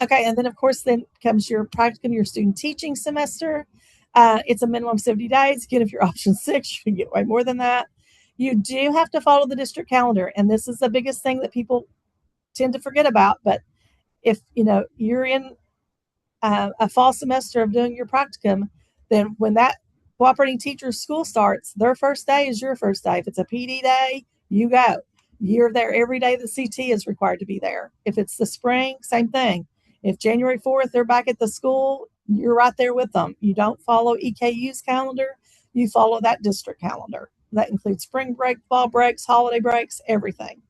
Okay, and then of course then comes your practicum, your student teaching semester. It's a minimum of 70 days. Again, if you're option 6, you can get way more than that. You do have to follow the district calendar, and this is the biggest thing that people tend to forget about. But if you're in a fall semester of doing your practicum, then when that cooperating teacher's school starts, their first day is your first day. If it's a PD day, you go. You're there every day the CT is required to be there. If it's the spring, same thing. If January 4th, they're back at the school, you're right there with them. You don't follow EKU's calendar. You follow that district calendar. That includes spring break, fall breaks, holiday breaks, everything.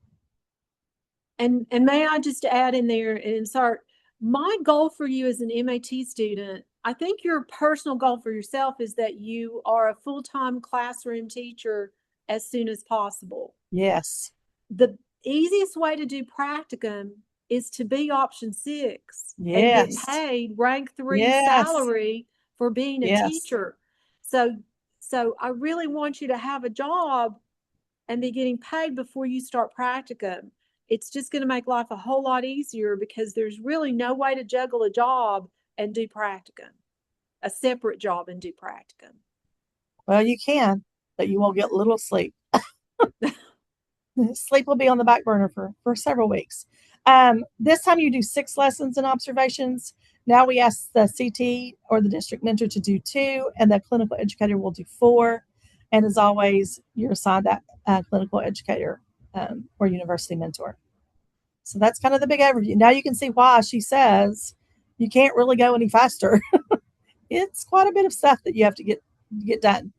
And may I just add in there and insert, my goal for you as an MAT student, I think your personal goal for yourself is that you are a full-time classroom teacher as soon as possible. Yes. The easiest way to do practicum is to be option 6 and get paid rank 3 salary for being a teacher. So I really want you to have a job and be getting paid before you start practicum. It's just going to make life a whole lot easier, because there's really no way to juggle a job and do practicum, a separate job and do practicum. Well, you can, but you won't get little sleep. Sleep will be on the back burner for several weeks. This time you do 6 lessons and observations. Now we ask the CT or the district mentor to do 2, and the clinical educator will do 4. And as always, you're assigned that clinical educator or university mentor. So that's kind of the big overview. Now you can see why she says you can't really go any faster. It's quite a bit of stuff that you have to get done.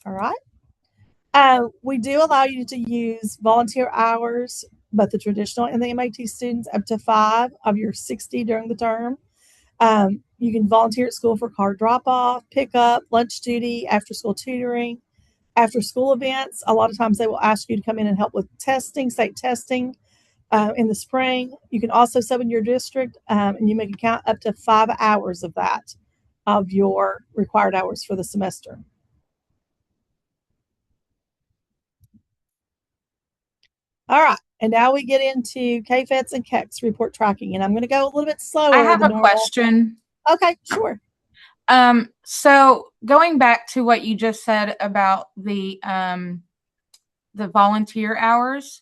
All right. We do allow you to use volunteer hours, both the traditional and the MAT students, up to 5 of your 60 during the term. You can volunteer at school for car drop-off, pickup, lunch duty, after-school tutoring, after-school events. A lot of times they will ask you to come in and help with testing, state testing in the spring. You can also sub in your district, and you may count up to 5 hours of that, of your required hours for the semester. All right, and now we get into KFETs and KEX report tracking, and I'm going to go a little bit slower. I have than a normal. question. Okay, sure. So going back to what you just said about the volunteer hours.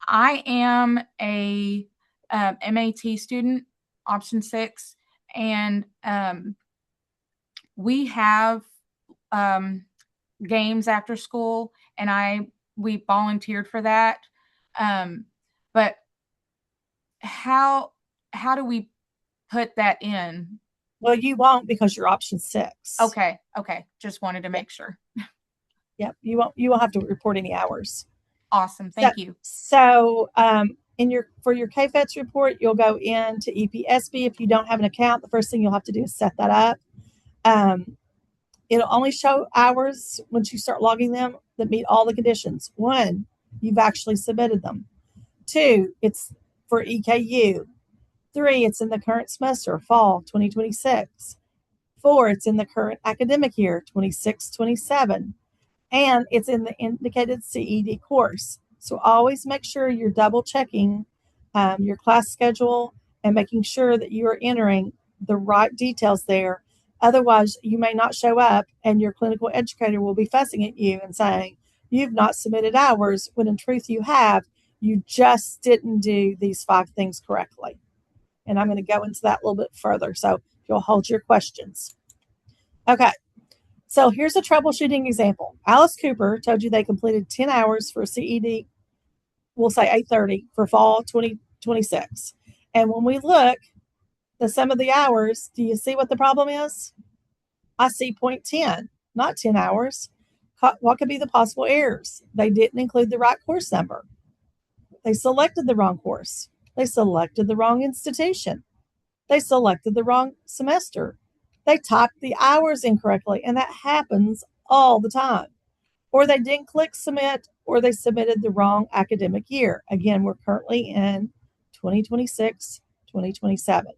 I am a MAT student, option 6, and we have games after school, and we volunteered for that. But how do we put that in? Well, you won't, because you're option 6. Okay. Just wanted to make sure. Yep, you won't have to report any hours. Awesome. Thank you. So for your KFETs report, you'll go into EPSB. If you don't have an account, the first thing you'll have to do is set that up. It'll only show hours once you start logging them that meet all the conditions. 1, you've actually submitted them. 2, it's for EKU. 3, it's in the current semester, fall 2026. 4, it's in the current academic year, 26-27. And it's in the indicated CED course. So always make sure you're double checking your class schedule and making sure that you are entering the right details there. Otherwise, you may not show up, and your clinical educator will be fussing at you and saying, you've not submitted hours, when in truth you have. You just didn't do these 5 things correctly. And I'm going to go into that a little bit further. So you'll hold your questions. Okay. So here's a troubleshooting example. Alice Cooper told you they completed 10 hours for CED, we'll say 830 for fall 2026. And when we look, the sum of the hours, do you see what the problem is? I see 0.10, not 10 hours. What could be the possible errors? They didn't include the right course number. They selected the wrong course. They selected the wrong institution. They selected the wrong semester. They typed the hours incorrectly, and that happens all the time. Or they didn't click submit, or they submitted the wrong academic year. Again, we're currently in 2026, 2027.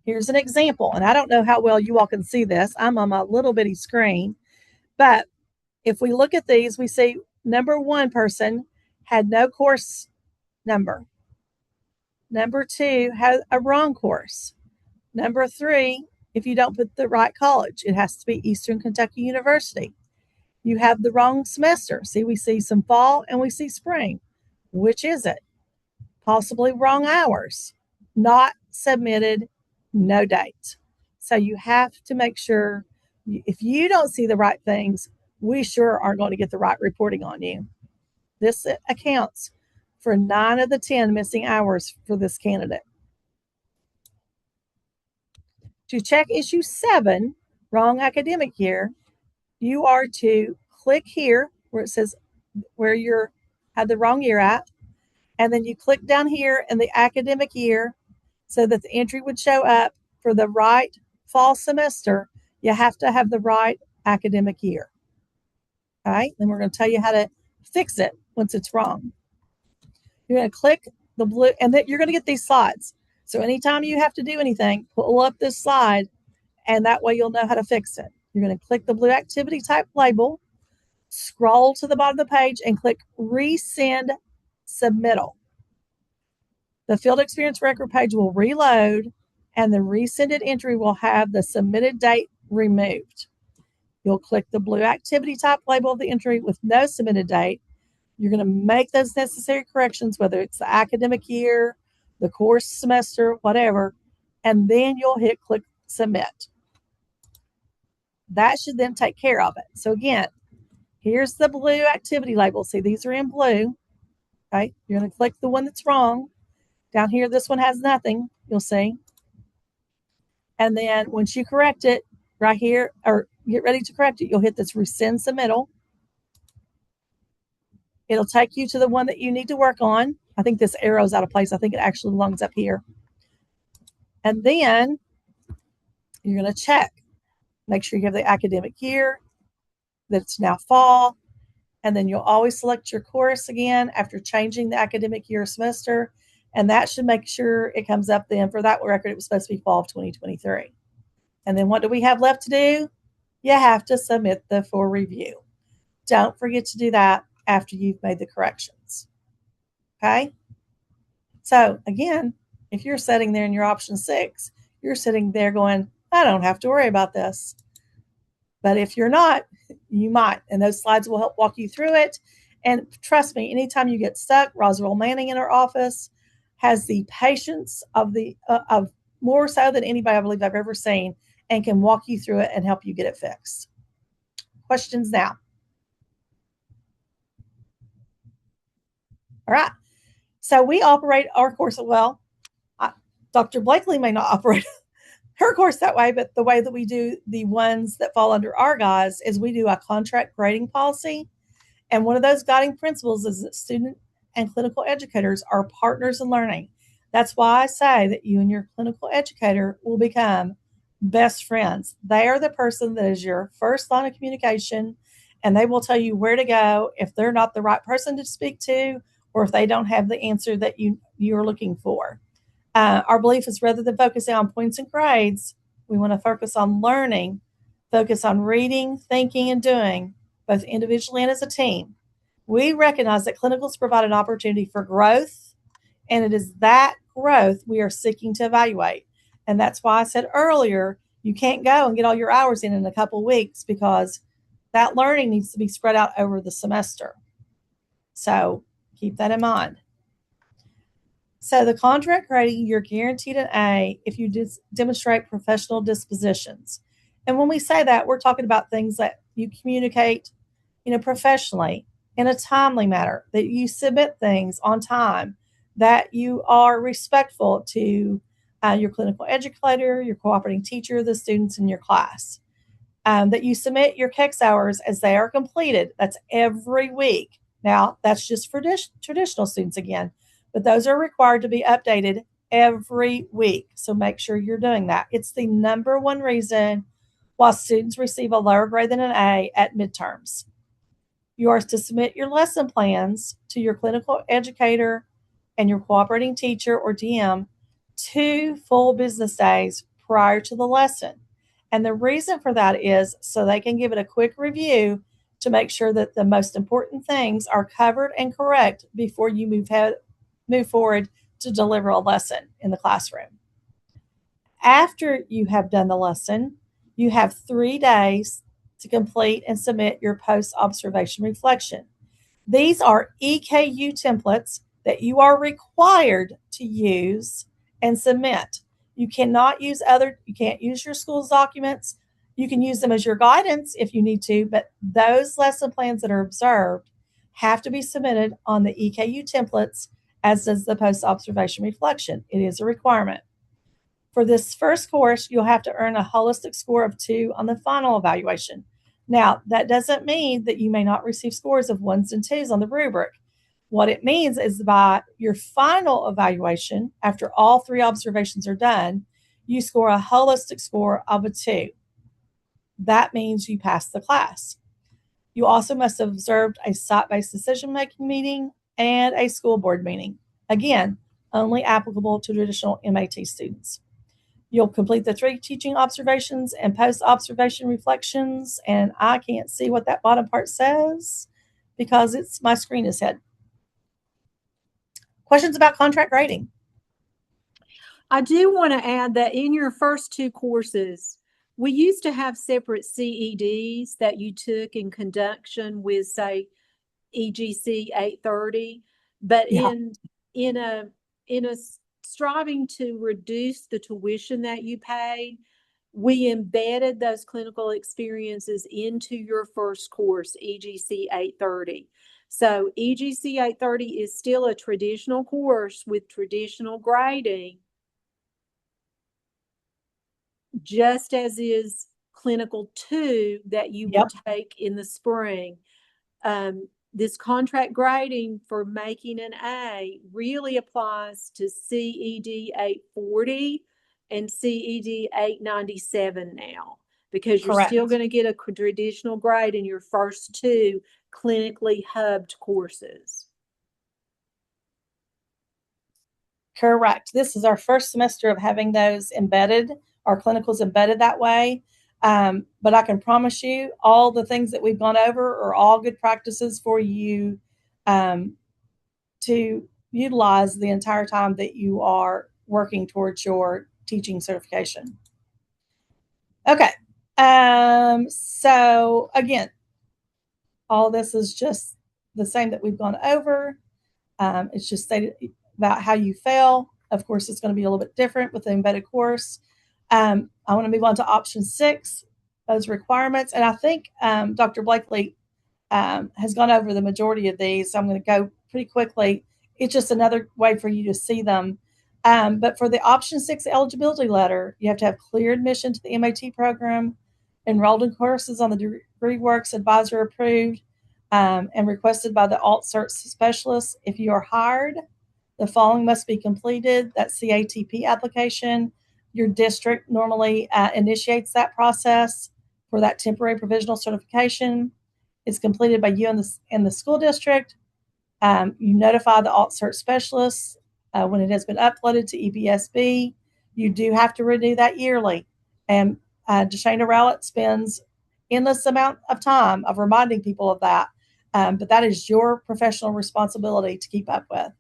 Here's an example, and I don't know how well you all can see this. I'm on my little bitty screen, but if we look at these, we see number 1 person had no course number. Number 2 had a wrong course. Number 3, if you don't put the right college, it has to be Eastern Kentucky University. You have the wrong semester. See, we see some fall and we see spring. Which is it? Possibly wrong hours, not submitted, no date. So you have to make sure, if you don't see the right things, we sure aren't going to get the right reporting on you. This accounts for 9 of the 10 missing hours for this candidate. To check issue 7, wrong academic year, you are to click here where it says where you had the wrong year at, and then you click down here in the academic year so that the entry would show up for the right fall semester. You have to have the right academic year. All right, then we're going to tell you how to fix it once it's wrong. You're going to click the blue, and then you're going to get these slides. So anytime you have to do anything, pull up this slide, and that way you'll know how to fix it. You're going to click the blue activity type label, scroll to the bottom of the page, and click Resend Submittal. The Field Experience Record page will reload, and the resended entry will have the submitted date removed. You'll click the blue activity type label of the entry with no submitted date. You're going to make those necessary corrections, whether it's the academic year, the course semester, whatever, and then you'll hit click submit. That should then take care of it. So again, here's the blue activity label. See, these are in blue. Okay, you're going to click the one that's wrong. Down here, this one has nothing, you'll see. And then once you correct it, right here, or get ready to correct it, you'll hit this rescind submittal. It'll take you to the one that you need to work on. I think this arrow's out of place. I think it actually belongs up here. And then you're going to check. Make sure you have the academic year, that it's now fall. And then you'll always select your course again after changing the academic year semester. And that should make sure it comes up then. For that record, it was supposed to be fall of 2023. And then what do we have left to do? You have to submit the for review. Don't forget to do that after you've made the corrections. Okay? So again, if you're sitting there in your option 6, you're sitting there going, I don't have to worry about this. But if you're not, you might. And those slides will help walk you through it. And trust me, anytime you get stuck, Roswell Manning in our office has the patience of more so than anybody I believe I've ever seen, and can walk you through it and help you get it fixed. Questions now? All right. So we operate our course, well, Dr. Blakely may not operate her course that way, but the way that we do the ones that fall under our guise is we do a contract grading policy. And one of those guiding principles is that student and clinical educators are partners in learning. That's why I say that you and your clinical educator will become best friends. They are the person that is your first line of communication, and they will tell you where to go if they're not the right person to speak to, or if they don't have the answer that you're looking for. Our belief is rather than focusing on points and grades, we want to focus on learning, focus on reading, thinking, and doing, both individually and as a team. We recognize that clinicals provide an opportunity for growth, and it is that growth we are seeking to evaluate. And that's why I said earlier, you can't go and get all your hours in a couple of weeks, because that learning needs to be spread out over the semester. So keep that in mind. So the contract grading, you're guaranteed an A if you demonstrate professional dispositions. And when we say that, we're talking about things that you communicate, professionally, in a timely manner, that you submit things on time, that you are respectful to your clinical educator, your cooperating teacher, the students in your class, that you submit your KEX hours as they are completed. That's every week. Now, that's just for traditional students again, but those are required to be updated every week. So make sure you're doing that. It's the number one reason why students receive a lower grade than an A at midterms. You are to submit your lesson plans to your clinical educator and your cooperating teacher or DM 2 full business days prior to the lesson. And the reason for that is so they can give it a quick review to make sure that the most important things are covered and correct before you move forward to deliver a lesson in the classroom. After you have done the lesson, you have 3 days to complete and submit your post-observation reflection. These are EKU templates that you are required to use and submit. You can't use your school's documents. You can use them as your guidance if you need to, but those lesson plans that are observed have to be submitted on the EKU templates, as does the post-observation reflection. It is a requirement. For this first course, you'll have to earn a holistic score of 2 on the final evaluation. Now, that doesn't mean that you may not receive scores of 1s and 2s on the rubric. What it means is by your final evaluation, after all 3 observations are done, you score a holistic score of a 2. That means you passed the class. You also must have observed a site-based decision-making meeting and a school board meeting. Again, only applicable to traditional MAT students. You'll complete the 3 teaching observations and post-observation reflections, and I can't see what that bottom part says because my screen is hid. Questions about contract grading? I do want to add that in your first 2 courses, we used to have separate CEDs that you took in conjunction with, say, EGC 830, but Yeah. in a in a striving to reduce the tuition that you paid, we embedded those clinical experiences into your first course, EGC 830. So EGC 830 is still a traditional course with traditional grading, just as is Clinical 2 that you will take in the spring. This contract grading for making an A really applies to CED 840 and CED 897 now, because you're Correct. still going to get a traditional grade in your first two clinically hubbed courses. Correct. This is our first semester of having those embedded, our clinicals embedded that way. But I can promise you all the things that we've gone over are all good practices for you to utilize the entire time that you are working towards your teaching certification. Okay. So again, all this is just the same that we've gone over. It's just stated about how you fail. Of course, it's going to be a little bit different with the embedded course. I want to move on to option 6, those requirements. And I think Dr. Blakely has gone over the majority of these. So I'm going to go pretty quickly. It's just another way for you to see them. But for the option 6 eligibility letter, you have to have clear admission to the MAT program, enrolled in courses on the Degree Works advisor approved, and requested by the alt cert specialist. If you are hired, the following must be completed: that CATP application. Your district normally initiates that process for that temporary provisional certification. It's completed by you and the school district. You notify the alt cert specialist when it has been uploaded to EBSB. You do have to renew that yearly. And Deshana Rowlett spends endless amount of time of reminding people of that. But that is your professional responsibility to keep up with.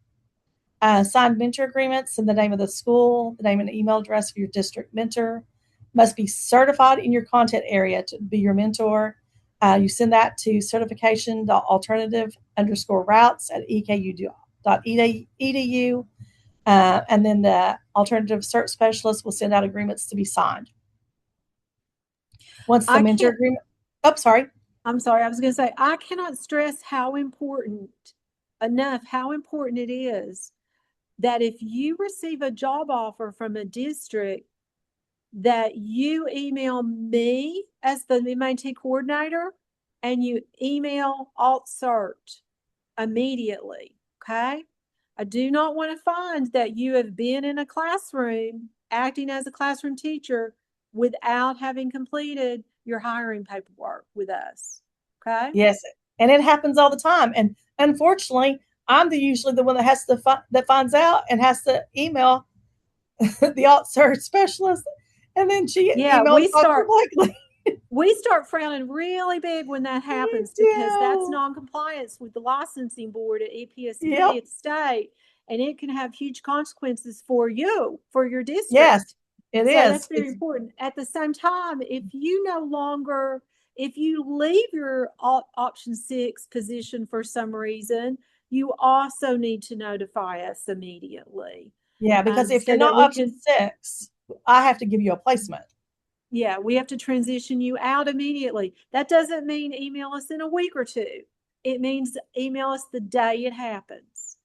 Signed mentor agreements in the name of the school, the name and email address of your district mentor. Must be certified in your content area to be your mentor. You send that to certification.alternative_routes@eku.edu. And then the alternative cert specialist will send out agreements to be signed. Once the mentor agreement, I'm sorry, I was going to say, I cannot stress how important it is that if you receive a job offer from a district, that you email me as the MAT coordinator and you email alt cert immediately. Okay. I do not want to find that you have been in a classroom acting as a classroom teacher without having completed your hiring paperwork with us. Okay. Yes. And it happens all the time. And unfortunately, I'm usually the one that has to that finds out and has to email the alt cert specialist, and then she emails Dr. Blakely. We start frowning really big when that happens, because that's non-compliance with the licensing board at EPSB at the state, and it can have huge consequences for you, for your district. Yes, it is. That's very important. At the same time, if you leave your option 6 position for some reason, you also need to notify us immediately. Yeah, because if you're not option 6, I have to give you a placement. Yeah, we have to transition you out immediately. That doesn't mean email us in a week or 2. It means email us the day it happens.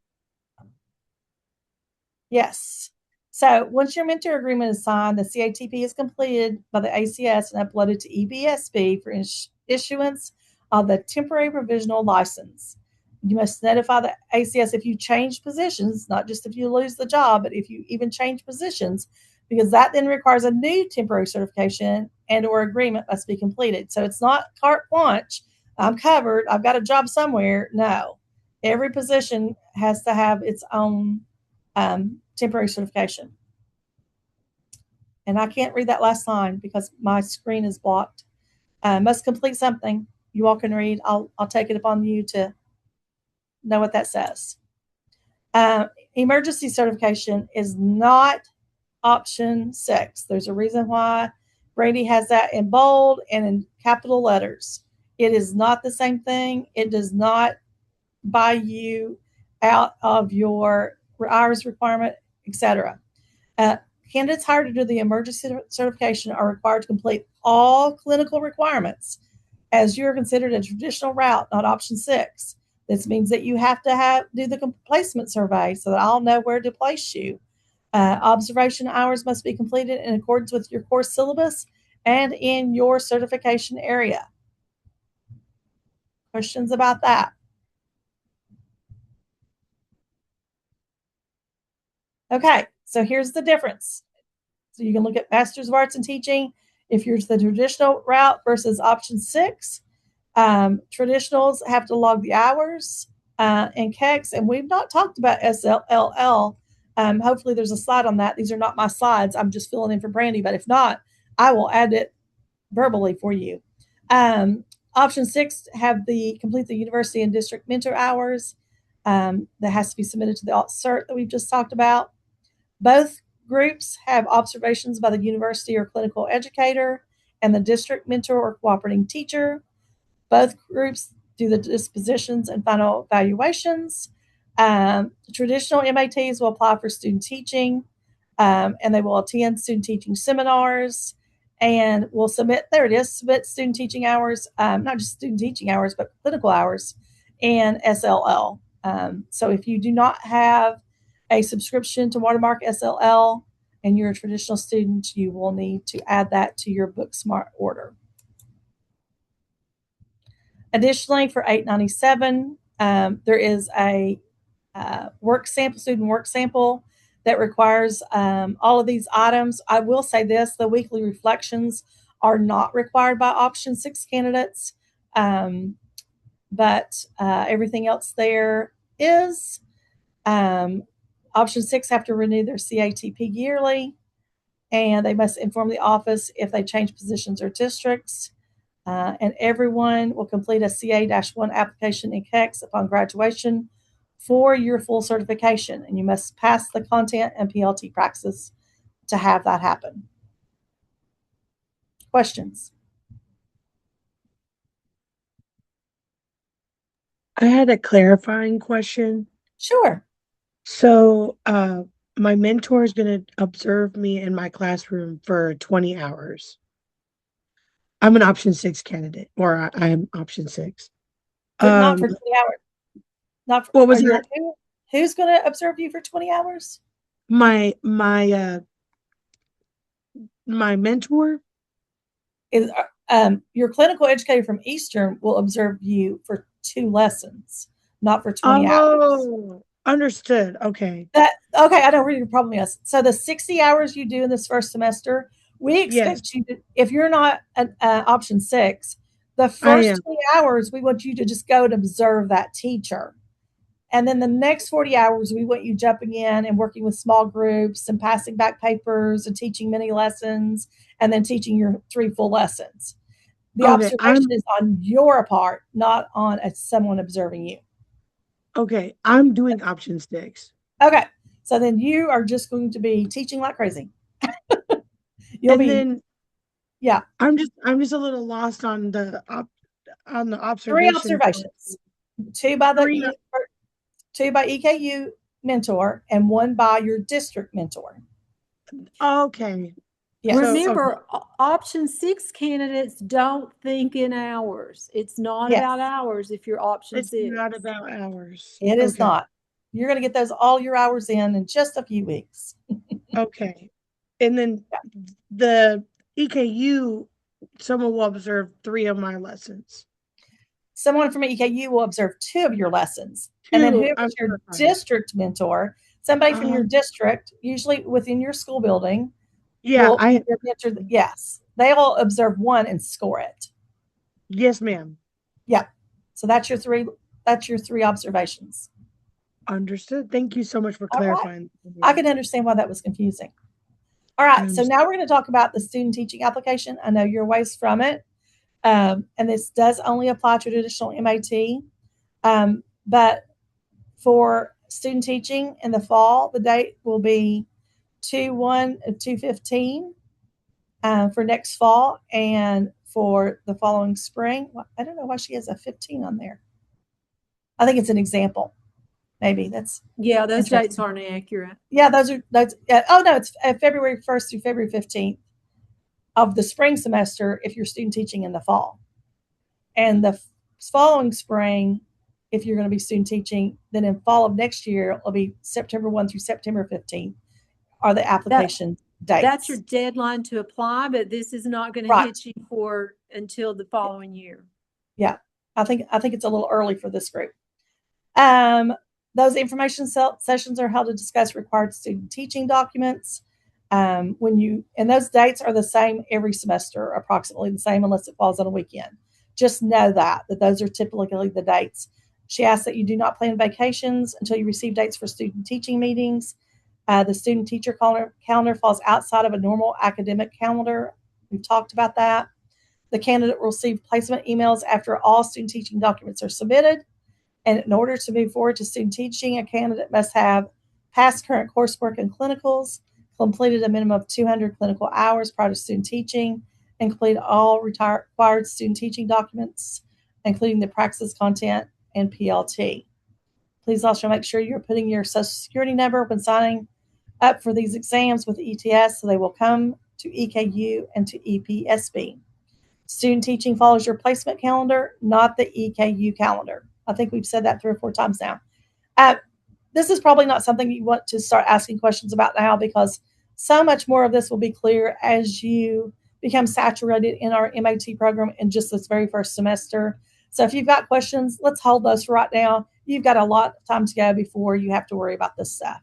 Yes. So once your mentor agreement is signed, the CATP is completed by the ACS and uploaded to EBSB for issuance of the temporary provisional license. You must notify the ACS if you change positions, not just if you lose the job, but if you even change positions, because that then requires a new temporary certification and or agreement must be completed. So it's not carte blanche. I'm covered. I've got a job somewhere. No, every position has to have its own temporary certification. And I can't read that last line because my screen is blocked. Must complete something. You all can read. I'll take it upon you to know what that says. Emergency certification is not option 6. There's a reason why Brandy has that in bold and in capital letters. It is not the same thing. It does not buy you out of your hours requirement, etc. Candidates hired to do the emergency certification are required to complete all clinical requirements as you're considered a traditional route, not option 6. This means that you have to do the placement survey so that I'll know where to place you. Observation hours must be completed in accordance with your course syllabus and in your certification area. Questions about that? Okay, so here's the difference. So you can look at Masters of Arts in Teaching if you're the traditional route versus option 6. Traditionals have to log the hours and KEX, and we've not talked about SLL. Hopefully there's a slide on that. These are not my slides. I'm just filling in for Brandy, but if not, I will add it verbally for you. Option 6 have complete the university and district mentor hours. That has to be submitted to the alt cert that we've just talked about. Both groups have observations by the university or clinical educator and the district mentor or cooperating teacher. Both groups do the dispositions and final evaluations. Traditional MATs will apply for student teaching, and they will attend student teaching seminars and will submit student teaching hours, not just student teaching hours, but clinical hours and SLL. So if you do not have a subscription to Watermark SLL and you're a traditional student, you will need to add that to your BookSmart order. Additionally, for $8.97, there is a student work sample that requires all of these items. I will say this, the weekly reflections are not required by option 6 candidates, but everything else there is. Option 6 have to renew their CATP yearly, and they must inform the office if they change positions or districts. And everyone will complete a CA-1 application in KEX upon graduation for your full certification, and you must pass the content and PLT praxis to have that happen. Questions? I had a clarifying question. Sure. So, my mentor is going to observe me in my classroom for 20 hours. I'm an option 6 candidate, or I'm option 6. But not for 20 hours. Not for, what was that? Who's going to observe you for 20 hours? My mentor is your clinical educator from Eastern will observe you for 2 lessons, not for 20 hours. Oh, understood. Okay. Okay, I know where your problem is. So the 60 hours you do in this first semester, we expect you to, if you're not an option 6, the first 20 hours, we want you to just go and observe that teacher. And then the next 40 hours, we want you jumping in and working with small groups and passing back papers and teaching mini lessons and then teaching your 3 full lessons. The observation is on your part, not on someone observing you. Okay, I'm doing option 6. Okay, so then you are just going to be teaching like crazy. Yeah. I'm just a little lost on the observation. 3 observations, 2 by the 2 by EKU mentor and 1 by your district mentor. Okay. Yes. Remember, option 6 candidates don't think in hours. It's not about hours if you're option 6. It's not about hours. It is not. You're going to get all your hours in just a few weeks. Okay. And then the EKU, someone will observe 3 of my lessons. Someone from EKU will observe 2 of your lessons. And then whoever's your district mentor, somebody from your district, usually within your school building, yes, they will observe 1 and score it. Yes, ma'am. Yeah. So that's your 3 observations. Understood. Thank you so much for clarifying. Right. I can understand why that was confusing. All right. So now we're going to talk about the student teaching application. I know you're a ways from it. And this does only apply to traditional MAT. But for student teaching in the fall, the date will be 2/1/2015. for next fall and for the following spring. I don't know why she has a 15 on there. I think it's an example. Maybe that's Yeah, those interesting. dates aren't accurate. Yeah, those. Oh no, it's February 1st through February 15th of the spring semester if you're student teaching in the fall. And the following spring, if you're going to be student teaching, then in fall of next year, it'll be September 1 through September 15th are the application dates. That's your deadline to apply, but this is not going to Right. hit you for until the following year. Yeah, I think it's a little early for this group. Those information sessions are held to discuss required student teaching documents. And those dates are the same every semester, approximately the same unless it falls on a weekend. Just know that those are typically the dates. She asks that you do not plan vacations until you receive dates for student teaching meetings. The student teacher calendar falls outside of a normal academic calendar. We've talked about that. The candidate will receive placement emails after all student teaching documents are submitted. And in order to move forward to student teaching, a candidate must have passed current coursework and clinicals, completed a minimum of 200 clinical hours prior to student teaching, and complete all required student teaching documents, including the praxis content and PLT. Please also make sure you're putting your social security number when signing up for these exams with ETS, so they will come to EKU and to EPSB. Student teaching follows your placement calendar, not the EKU calendar. I think we've said that 3 or 4 times now. This is probably not something you want to start asking questions about now because so much more of this will be clear as you become saturated in our MAT program in just this very first semester. So if you've got questions, let's hold those for right now. You've got a lot of time to go before you have to worry about this stuff.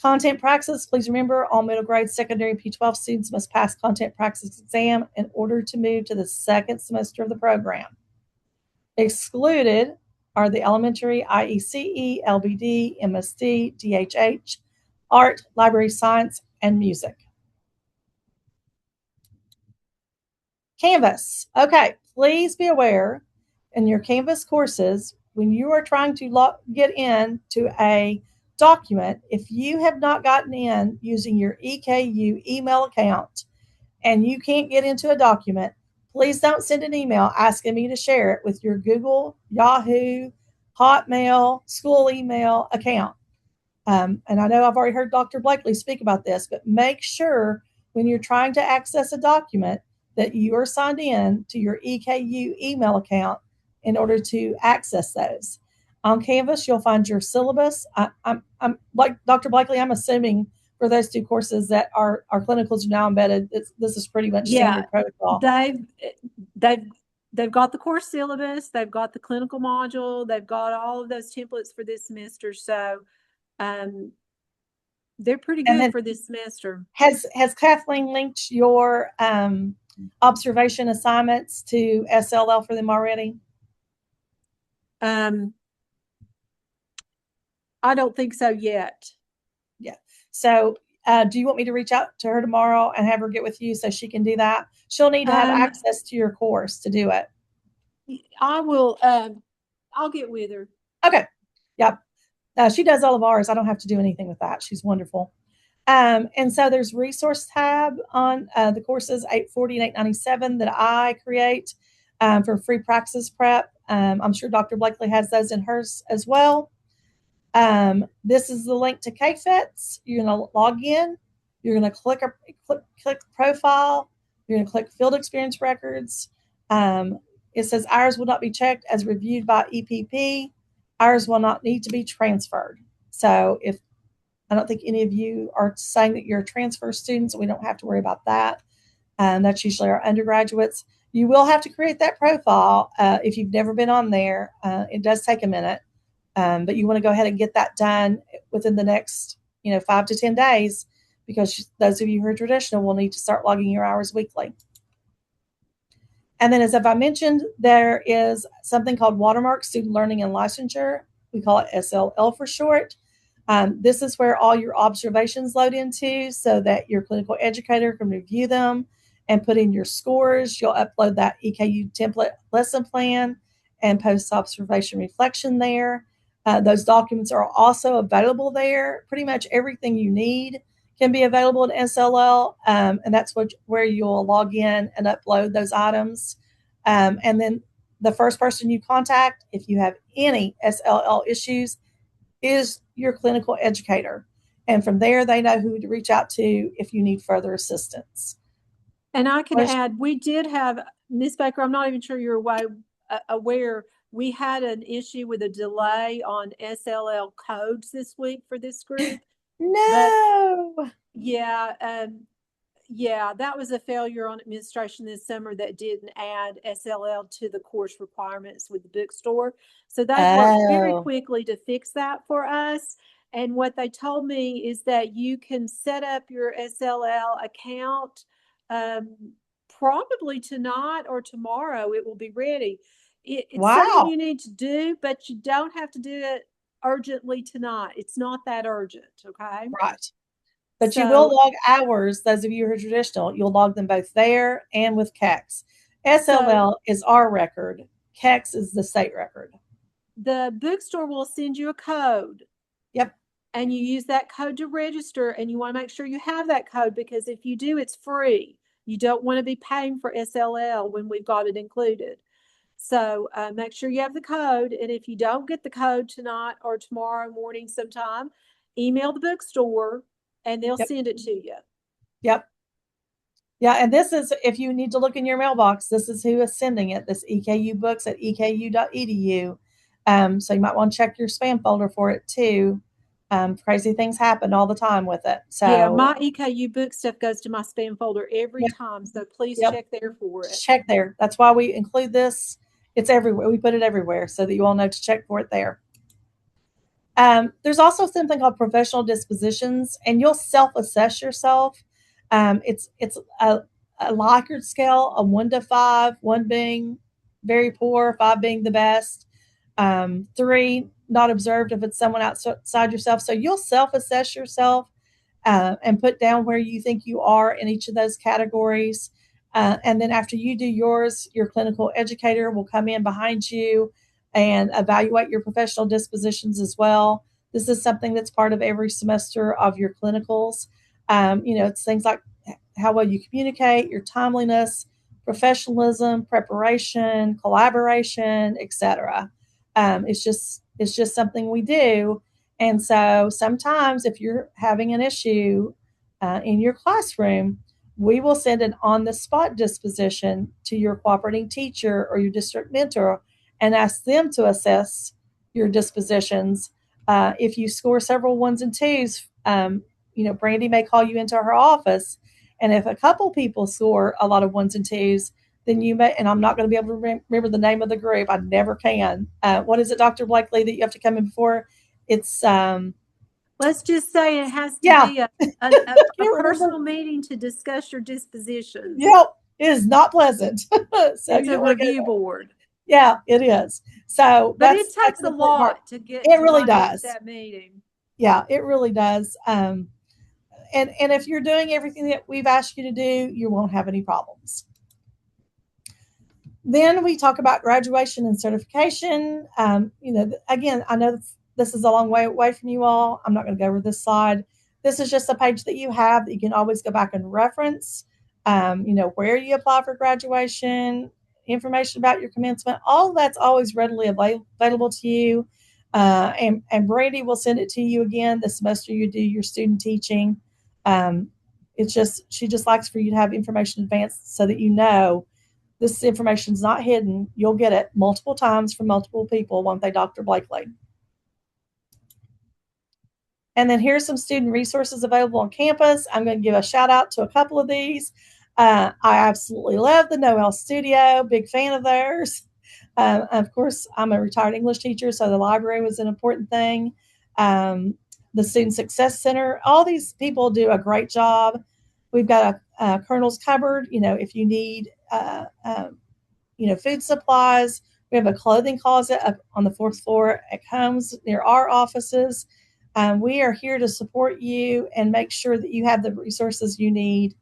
Content praxis, please remember all middle grade, secondary, P12 students must pass content praxis exam in order to move to the second semester of the program. Excluded are the elementary IECE, LBD, MSD, DHH, art, library science, and music. Canvas. Okay, please be aware in your Canvas courses, when you are trying to get into a document, if you have not gotten in using your EKU email account and you can't get into a document, please don't send an email asking me to share it with your Google, Yahoo, Hotmail, school email account. And I know I've already heard Dr. Blakely speak about this, but make sure when you're trying to access a document that you are signed in to your EKU email account in order to access those. On Canvas, you'll find your syllabus. I'm like Dr. Blakely, I'm assuming for those 2 courses that our clinicals are now embedded. This is pretty much standard protocol. They've got the course syllabus, they've got the clinical module, they've got all of those templates for this semester. So they're pretty good for this semester. Has Kathleen linked your observation assignments to SLL for them already? I don't think so yet. Yeah. So do you want me to reach out to her tomorrow and have her get with you so she can do that? She'll need to have access to your course to do it. I will. I'll get with her. Okay. Yep. She does all of ours. I don't have to do anything with that. She's wonderful. And so there's resource tab on the courses 840 and 897 that I create for free praxis prep. I'm sure Dr. Blakely has those in hers as well. This is the link to KFETS. You're going to log in. You're going to click profile. You're going to click field experience records. It says ours will not be checked as reviewed by EPP. Ours will not need to be transferred. So if I don't think any of you are saying that you're transfer students, we don't have to worry about that. That's usually our undergraduates. You will have to create that profile if you've never been on there. It does take a minute, but you want to go ahead and get that done within the next 5 to 10 days because those of you who are traditional will need to start logging your hours weekly. And then, as I mentioned, there is something called Watermark Student Learning and Licensure. We call it SLL for short. This is where all your observations load into so that your clinical educator can review them and put in your scores. You'll upload that EKU template lesson plan and post observation reflection there. Those documents are also available there. Pretty much everything you need can be available in SLL, and that's where you'll log in and upload those items. And then the first person you contact, if you have any SLL issues, is your clinical educator. And from there, they know who to reach out to if you need further assistance. And I can add, we did have, Ms. Baker, I'm not even sure you're aware, we had an issue with a delay on SLL codes this week for this group. No. But yeah, yeah, that was a failure on administration this summer that didn't add SLL to the course requirements with the bookstore. So they've worked very quickly to fix that for us. And what they told me is that you can set up your SLL account probably tonight or tomorrow. It will be ready. It's something you need to do, but you don't have to do it urgently tonight. It's not that urgent, okay? Right. But you will log hours, those of you who are traditional, you'll log them both there and with KEX. SLL is our record. KEX is the state record. The bookstore will send you a code. Yep. And you use that code to register, and you want to make sure you have that code, because if you do, it's free. You don't want to be paying for SLL when we've got it included. So make sure you have the code. And if you don't get the code tonight or tomorrow morning sometime, email the bookstore and they'll send it to you. Yep. Yeah, and this is, if you need to look in your mailbox, this is who is sending it, this EKU books at eku.edu. So you might want to check your spam folder for it too. Crazy things happen all the time with it. So yeah, my EKU book stuff goes to my spam folder every time. So please check there for it. Check there. That's why we include this. It's everywhere. We put it everywhere so that you all know to check for it there. There's also something called professional dispositions, and you'll self-assess yourself. It's a Likert scale, a 1 to 5, 1 being very poor, 5 being the best, 3 not observed if it's someone outside yourself. So you'll self-assess yourself and put down where you think you are in each of those categories. And then after you do yours, your clinical educator will come in behind you and evaluate your professional dispositions as well. This is something that's part of every semester of your clinicals. It's things like how well you communicate, your timeliness, professionalism, preparation, collaboration, etc. It's just something we do. And so sometimes if you're having an issue in your classroom, we will send an on-the-spot disposition to your cooperating teacher or your district mentor and ask them to assess your dispositions. If you score several 1s and 2s, Brandy may call you into her office. And if a couple people score a lot of 1s and 2s, then you may, and I'm not going to be able to remember the name of the group. I never can. What is it, Dr. Blakely, that you have to come in before? It's let's just say it has to be a personal meeting to discuss your dispositions. Yep, it is not pleasant. So it's a review board. Yeah, it is. So, but it takes a lot to get. It really does. That meeting. Yeah, it really does. And if you're doing everything that we've asked you to do, you won't have any problems. Then we talk about graduation and certification. Again, I know this is a long way away from you all. I'm not going to go over this slide. This is just a page that you have that you can always go back and reference. Where you apply for graduation, information about your commencement, all of that's always readily available to you. And Brandy will send it to you again the semester you do your student teaching. She just likes for you to have information in advance so that you know this information is not hidden. You'll get it multiple times from multiple people, won't they, Dr. Blakely? And then here's some student resources available on campus. I'm going to give a shout out to a couple of these. I absolutely love the Noel Studio, big fan of theirs. Of course, I'm a retired English teacher, so the library was an important thing. The Student Success Center, all these people do a great job. We've got a Colonel's Cupboard, if you need, food supplies. We have a clothing closet up on the 4th floor at Combs near our offices. We are here to support you and make sure that you have the resources you need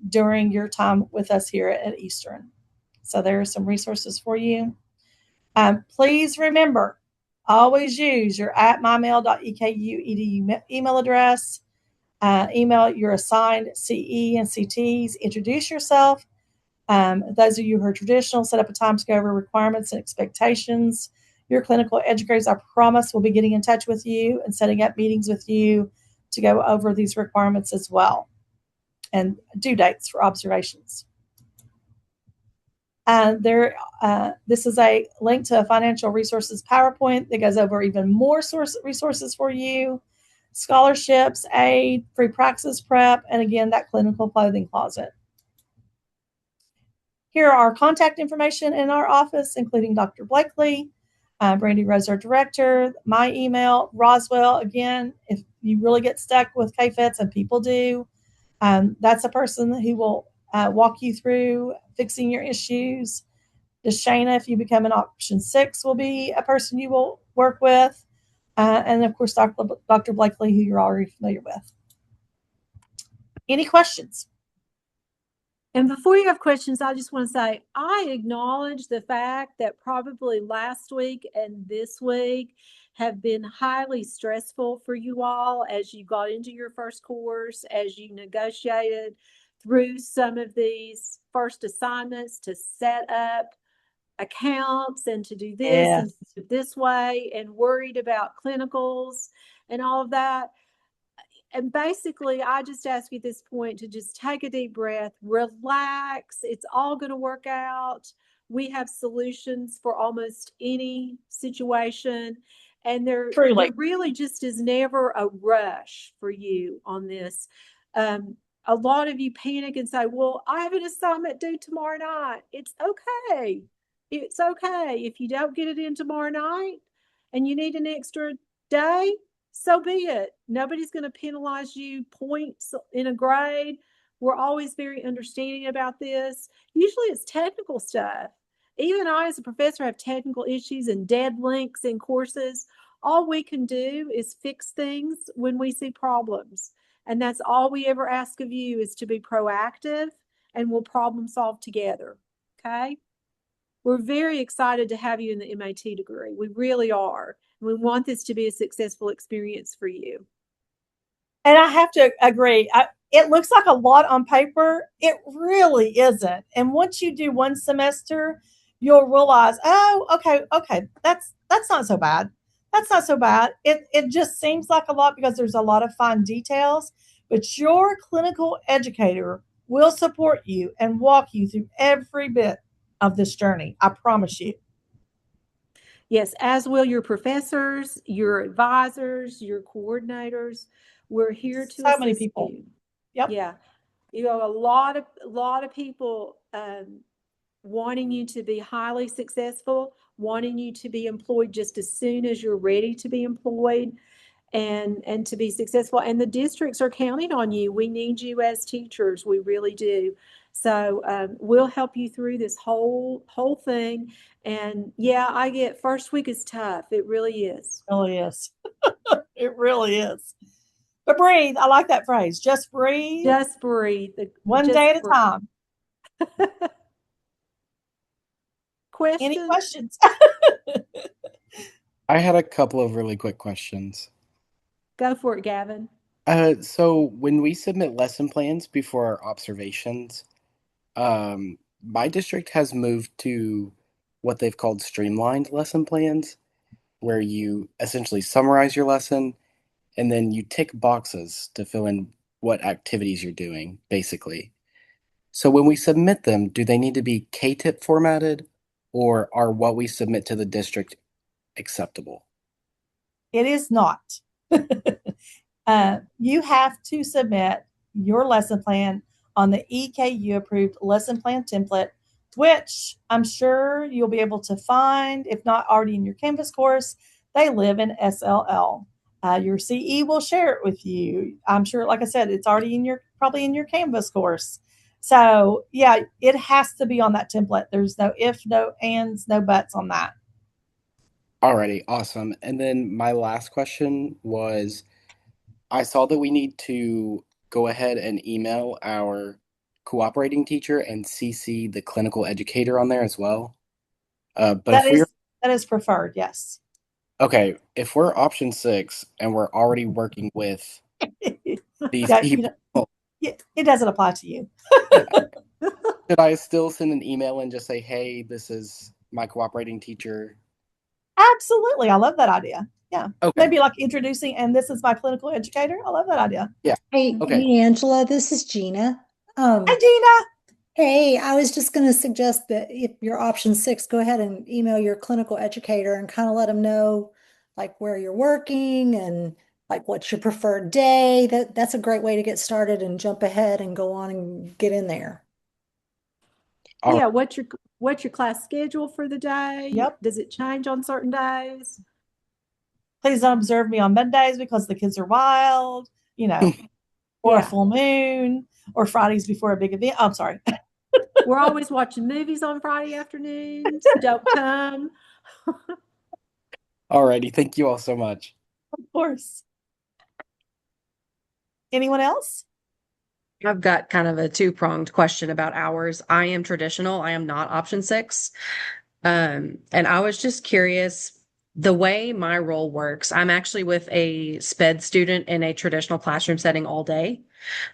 during your time with us here at Eastern. So there are some resources for you. Please remember, always use your @mymail.eku.edu email address. email your assigned CE and CTs, introduce yourself. Those of you who are traditional, set up a time to go over requirements and expectations. Your clinical educators, I promise, will be getting in touch with you and setting up meetings with you to go over these requirements as well, and due dates for observations. This is a link to a financial resources PowerPoint that goes over even more resources for you, scholarships, aid, free praxis prep, and again, that clinical clothing closet. Here are our contact information in our office, including Dr. Blakely, Brandy Rose, our director, my email, Roswell. Again, if you really get stuck with KFETs, and people do, that's a person who will walk you through fixing your issues. Deshana, if you become an option 6, will be a person you will work with. And of course, Dr. Blakely, who you're already familiar with. Any questions? And before you have questions, I just want to say I acknowledge the fact that probably last week and this week have been highly stressful for you all as you got into your first course, as you negotiated through some of these first assignments to set up accounts and to do this and to do this way, and worried about clinicals and all of that. And basically, I just ask you at this point to just take a deep breath, relax. It's all going to work out. We have solutions for almost any situation. And there really just is never a rush for you on this. A lot of you panic and say, well, I have an assignment due tomorrow night. It's okay. It's okay. If you don't get it in tomorrow night and you need an extra day, so be it. Nobody's going to penalize you points in a grade. We're always very understanding about this. Usually it's technical stuff. Even I, as a professor, have technical issues and dead links in courses. All we can do is fix things when we see problems. And that's all we ever ask of you, is to be proactive, and we'll problem solve together. Okay? We're very excited to have you in the MAT degree. We really are. We want this to be a successful experience for you. And I have to agree. It looks like a lot on paper. It really isn't. And once you do one semester, you'll realize, oh, okay, that's not so bad. That's not so bad. It just seems like a lot because there's a lot of fine details, but your clinical educator will support you and walk you through every bit of this journey. I promise you. Yes, as will your professors, your advisors, your coordinators. We're here to assist many people. you. Yep. Yeah. You know, a lot of people wanting you to be highly successful, wanting you to be employed just as soon as you're ready to be employed and to be successful. And the districts are counting on you. We need you as teachers. We really do. So we'll help you through this whole thing. And yeah, I get first week is tough. It really is. It really is. It really is. But breathe. I like that phrase. Just breathe. Just breathe. One day at a time. Questions? Any questions? I had a couple of really quick questions. Go for it, Gavin. So when we submit lesson plans before our observations, my district has moved to what they've called streamlined lesson plans, where you essentially summarize your lesson and then you tick boxes to fill in what activities you're doing, basically. So when we submit them, do they need to be KTIP formatted, or are what we submit to the district acceptable? It is not. You have to submit your lesson plan on the EKU approved lesson plan template, which I'm sure you'll be able to find, if not already in your Canvas course. They live in SLL. Your CE will share it with you. I'm sure, like I said, it's already probably in your Canvas course. So yeah, it has to be on that template. There's no if, no ands, no buts on that. Alrighty, awesome. And then my last question was, I saw that we need to go ahead and email our cooperating teacher and CC the clinical educator on there as well. But that is preferred, yes. Okay, if we're option 6 and we're already working with these Yeah, people. it doesn't apply to you. Should I still send an email and just say, hey, this is my cooperating teacher? Absolutely. I love that idea. Yeah. Okay. Maybe like introducing, and this is my clinical educator. I love that idea. Yeah. Hey, Okay. hey, Angela, this is Gina. Hi, Gina. Hey, I was just going to suggest that if you're option 6, go ahead and email your clinical educator and kind of let them know like where you're working and like what's your preferred day. That's a great way to get started and jump ahead and go on and get in there. Yeah, what's your class schedule for the day? Yep. Does it change on certain days? Please don't observe me on Mondays because the kids are wild, or a full moon, or Fridays before a big event. Oh, I'm sorry. We're always watching movies on Friday afternoons. Don't come. Alrighty. Thank you all so much. Of course. Anyone else? I've got kind of a two-pronged question about hours. I am traditional. I am not option 6. And I was just curious, the way my role works, I'm actually with a SPED student in a traditional classroom setting all day.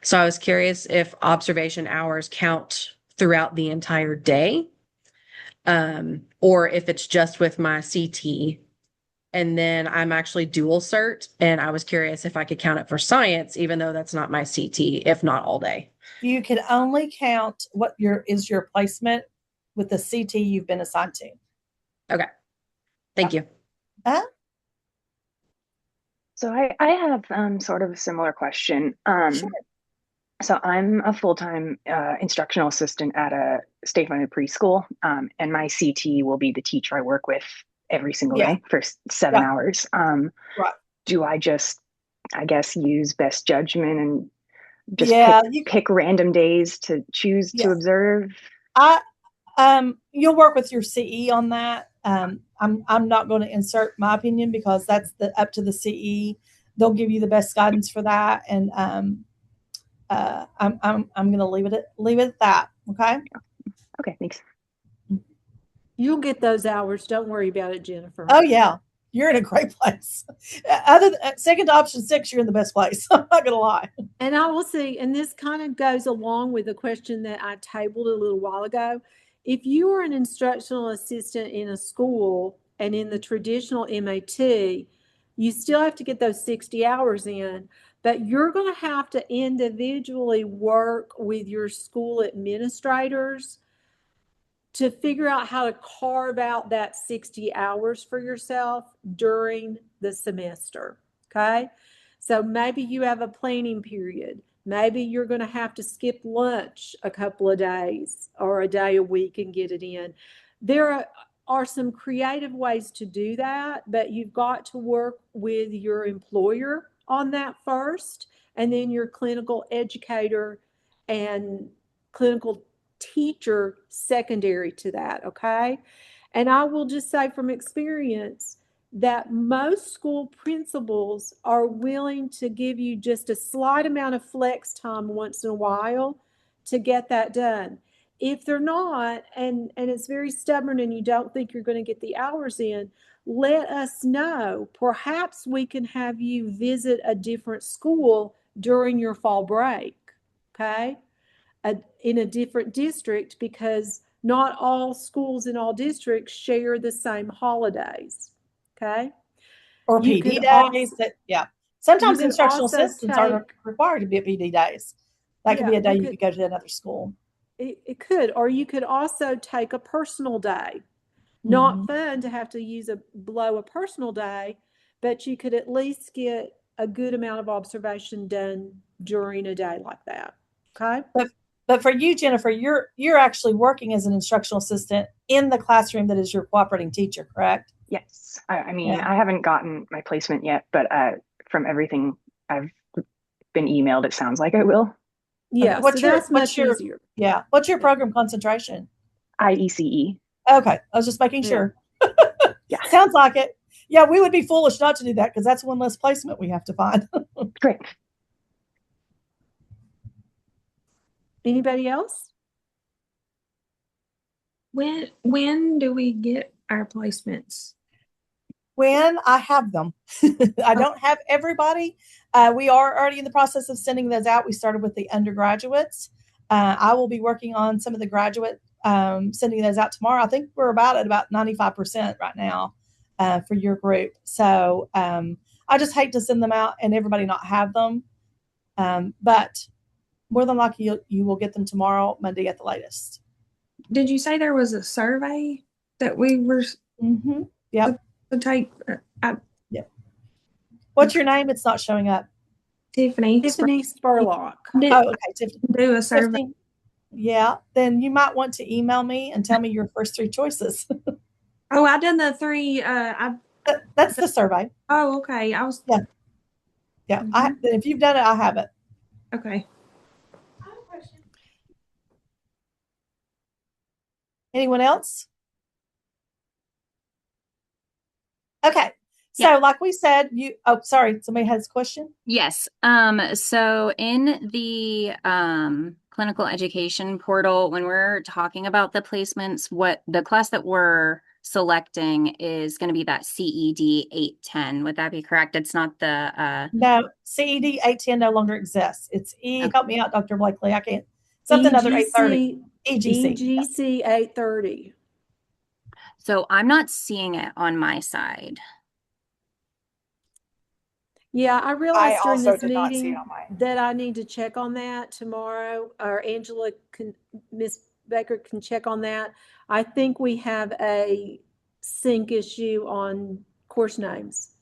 So I was curious if observation hours count throughout the entire day, or if it's just with my CT. And then I'm actually dual cert, and I was curious if I could count it for science, even though that's not my CT, if not all day. You can only count what is your placement with the CT you've been assigned to. Okay. Thank you. So I have sort of a similar question. Sure. So I'm a full-time instructional assistant at a state-funded preschool, and my CT will be the teacher I work with every single day for 7 hours. Right. Do I just, I guess, use best judgment and just pick random days to choose to observe? You'll work with your CE on that. I'm not going to insert my opinion because that's up to the CE. They'll give you the best guidance for that, and I'm going to leave it at that. Okay. Okay. Thanks. You'll get those hours. Don't worry about it, Jennifer. Oh yeah, you're in a great place. Other than second to option 6, you're in the best place. I'm not going to lie. And I will see, and this kind of goes along with the question that I tabled a little while ago. If you are an instructional assistant in a school and in the traditional MAT, you still have to get those 60 hours in, but you're going to have to individually work with your school administrators to figure out how to carve out that 60 hours for yourself during the semester. Okay. So maybe you have a planning period. Maybe you're going to have to skip lunch a couple of days or a day a week and get it in. There are some creative ways to do that, but you've got to work with your employer on that first, and then your clinical educator and clinical teacher secondary to that. Okay. And I will just say from experience that most school principals are willing to give you just a slight amount of flex time once in a while to get that done. If they're not, and it's very stubborn and you don't think you're going to get the hours in, let us know. Perhaps we can have you visit a different school during your fall break. Okay. In a different district, because not all schools in all districts share the same holidays. Okay. Or PD days. Sometimes instructional assistants aren't required to be at PD days. That could be a day you could go to another school. It could, or you could also take a personal day. Not fun to have to blow a personal day, but you could at least get a good amount of observation done during a day like that. Okay. But for you, Jennifer, you're actually working as an instructional assistant in the classroom that is your cooperating teacher, correct? Yes. I mean, I haven't gotten my placement yet, but from everything I've been emailed, it sounds like I will. Yeah. Okay. That's much easier. Yeah. What's your program concentration? IECE. Okay. I was just making sure. Yeah. Sounds like it. Yeah. We would be foolish not to do that because that's one less placement we have to find. Great. Anybody else? When do we get our placements? when I have them. I don't have everybody. We are already in the process of sending those out. We started with the undergraduates. I will be working on some of the graduate, sending those out tomorrow. I think we're at about 95% right now for your group. So I just hate to send them out and everybody not have them. But more than likely, you will get them tomorrow, Monday at the latest. Did you say there was a survey that we were Yep. to take? Yep. What's your name? It's not showing up. Tiffany Spurlock. Oh, okay. Tiffany. Do a survey. Tiffany, yeah. Then you might want to email me and tell me your first three choices. Oh, I done the three. That's the survey. Oh, okay. I was. Yeah. Yeah. If you've done it, I have it. Okay. Anyone else? Okay. So like we said, sorry, somebody has a question? Yes. So in the clinical education portal, when we're talking about the placements, what the class that we're selecting is going to be that CED 810. Would that be correct? It's not the No, CED 810 no longer exists. It's help me out, Dr. Blakely. I can't. Something other 830. EGC. EGC 830. So I'm not seeing it on my side. Yeah, I realized during also this did not see it meeting on mine. that I need to check on that tomorrow, or Miss Baker can check on that. I think we have a sync issue on course names.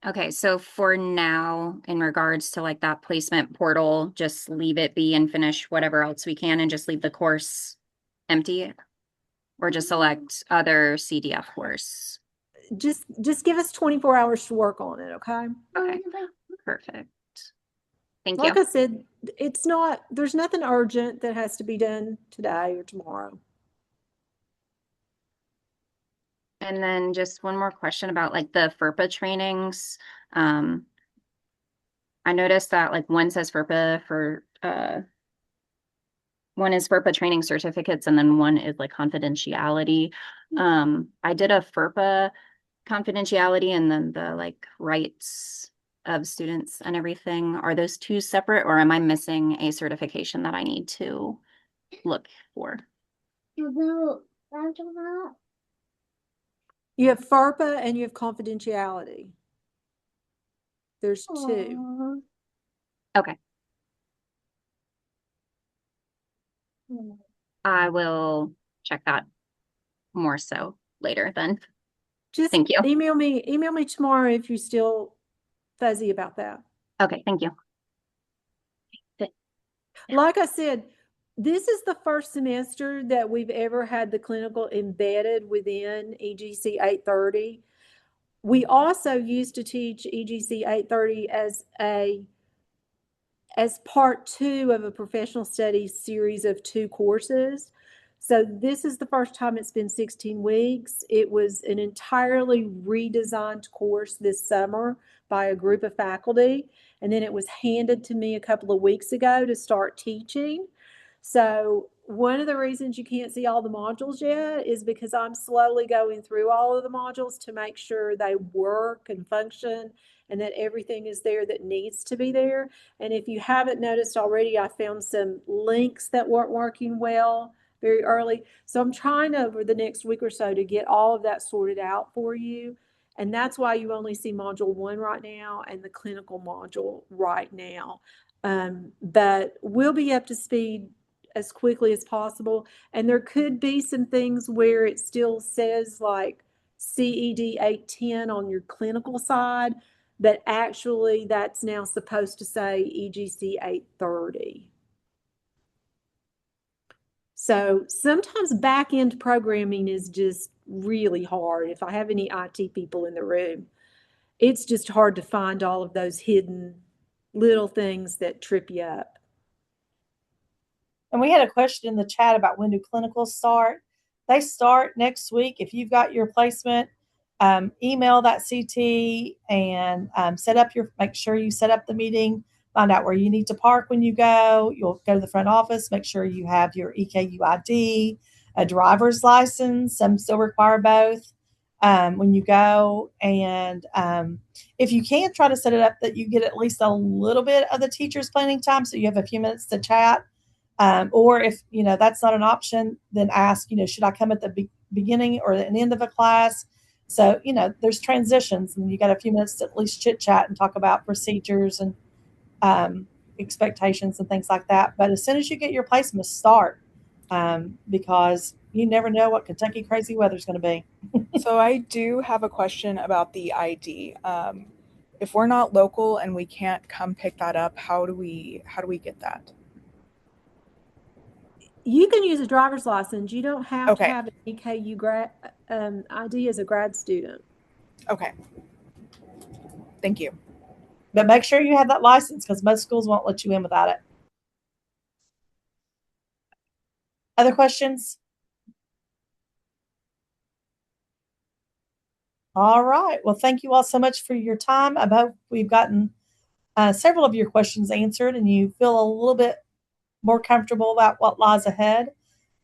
Okay, so for now, in regards to like that placement portal, just leave it be and finish whatever else we can and just leave the course empty, or just select other CDF course. Just give us 24 hours to work on it, okay? Okay, perfect. Thank you. Like I said, there's nothing urgent that has to be done today or tomorrow. And then just one more question about like the FERPA trainings. I noticed that like one says FERPA for one is FERPA training certificates and then one is like confidentiality. I did a FERPA confidentiality and then the like rights of students and everything. Are those two separate, or am I missing a certification that I need to look for? You have FERPA and you have confidentiality. There's two. Okay. I will check that more so later then. Just thank you. Email me tomorrow if you're still fuzzy about that. Okay, thank you. Like I said, this is the first semester that we've ever had the clinical embedded within EGC 830. We also used to teach EGC 830 as part 2 of a professional studies series of 2 courses. So this is the first time it's been 16 weeks. It was an entirely redesigned course this summer by a group of faculty. And then it was handed to me a couple of weeks ago to start teaching. So one of the reasons you can't see all the modules yet is because I'm slowly going through all of the modules to make sure they work and function and that everything is there that needs to be there. And if you haven't noticed already, I found some links that weren't working well very early. So I'm trying over the next week or so to get all of that sorted out for you. And that's why you only see module 1 right now and the clinical module right now. But we'll be up to speed as quickly as possible. And there could be some things where it still says like CED 810 on your clinical side, but actually that's now supposed to say EGC 830. So sometimes back-end programming is just really hard. If I have any IT people in the room, it's just hard to find all of those hidden little things that trip you up. And we had a question in the chat about when do clinicals start. They start next week. If you've got your placement, email that CT and make sure you set up the meeting, find out where you need to park when you go. You'll go to the front office, make sure you have your EKU ID, a driver's license. Some still require both. when you go. And if you can, try to set it up that you get at least a little bit of the teacher's planning time, so you have a few minutes to chat. Or if that's not an option, then ask, should I come at the beginning or the end of a class? So there's transitions, and you got a few minutes to at least chit chat and talk about procedures and expectations and things like that. But as soon as you get your placements, start, because you never know what Kentucky crazy weather is going to be. So I do have a question about the ID. If we're not local and we can't come pick that up, how do we get that? You can use a driver's license. You don't have to Okay. have an EKU grad ID as a grad student. Okay. Thank you. But make sure you have that license, because most schools won't let you in without it. Other questions? All right. Well, thank you all so much for your time. I hope we've gotten several of your questions answered, and you feel a little bit more comfortable about what lies ahead.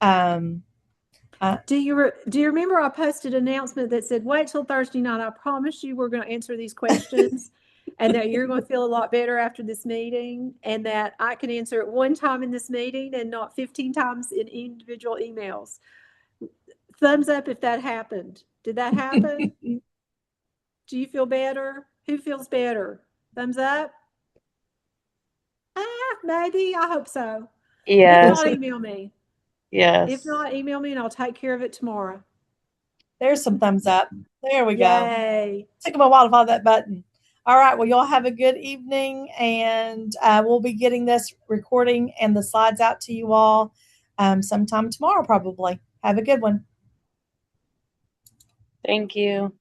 Do you remember I posted an announcement that said, wait till Thursday night. I promise you we're going to answer these questions and that you're going to feel a lot better after this meeting, and that I can answer it one time in this meeting and not 15 times in individual emails. Thumbs up if that happened. Did that happen? Do you feel better? Who feels better? Thumbs up? Maybe. I hope so. Yes. If not, email me. Yes. If not, email me and I'll take care of it tomorrow. There's some thumbs up. There we go. Yay. Took them a while to find that button. All right. Well, y'all have a good evening, and we'll be getting this recording and the slides out to you all sometime tomorrow, probably. Have a good one. Thank you.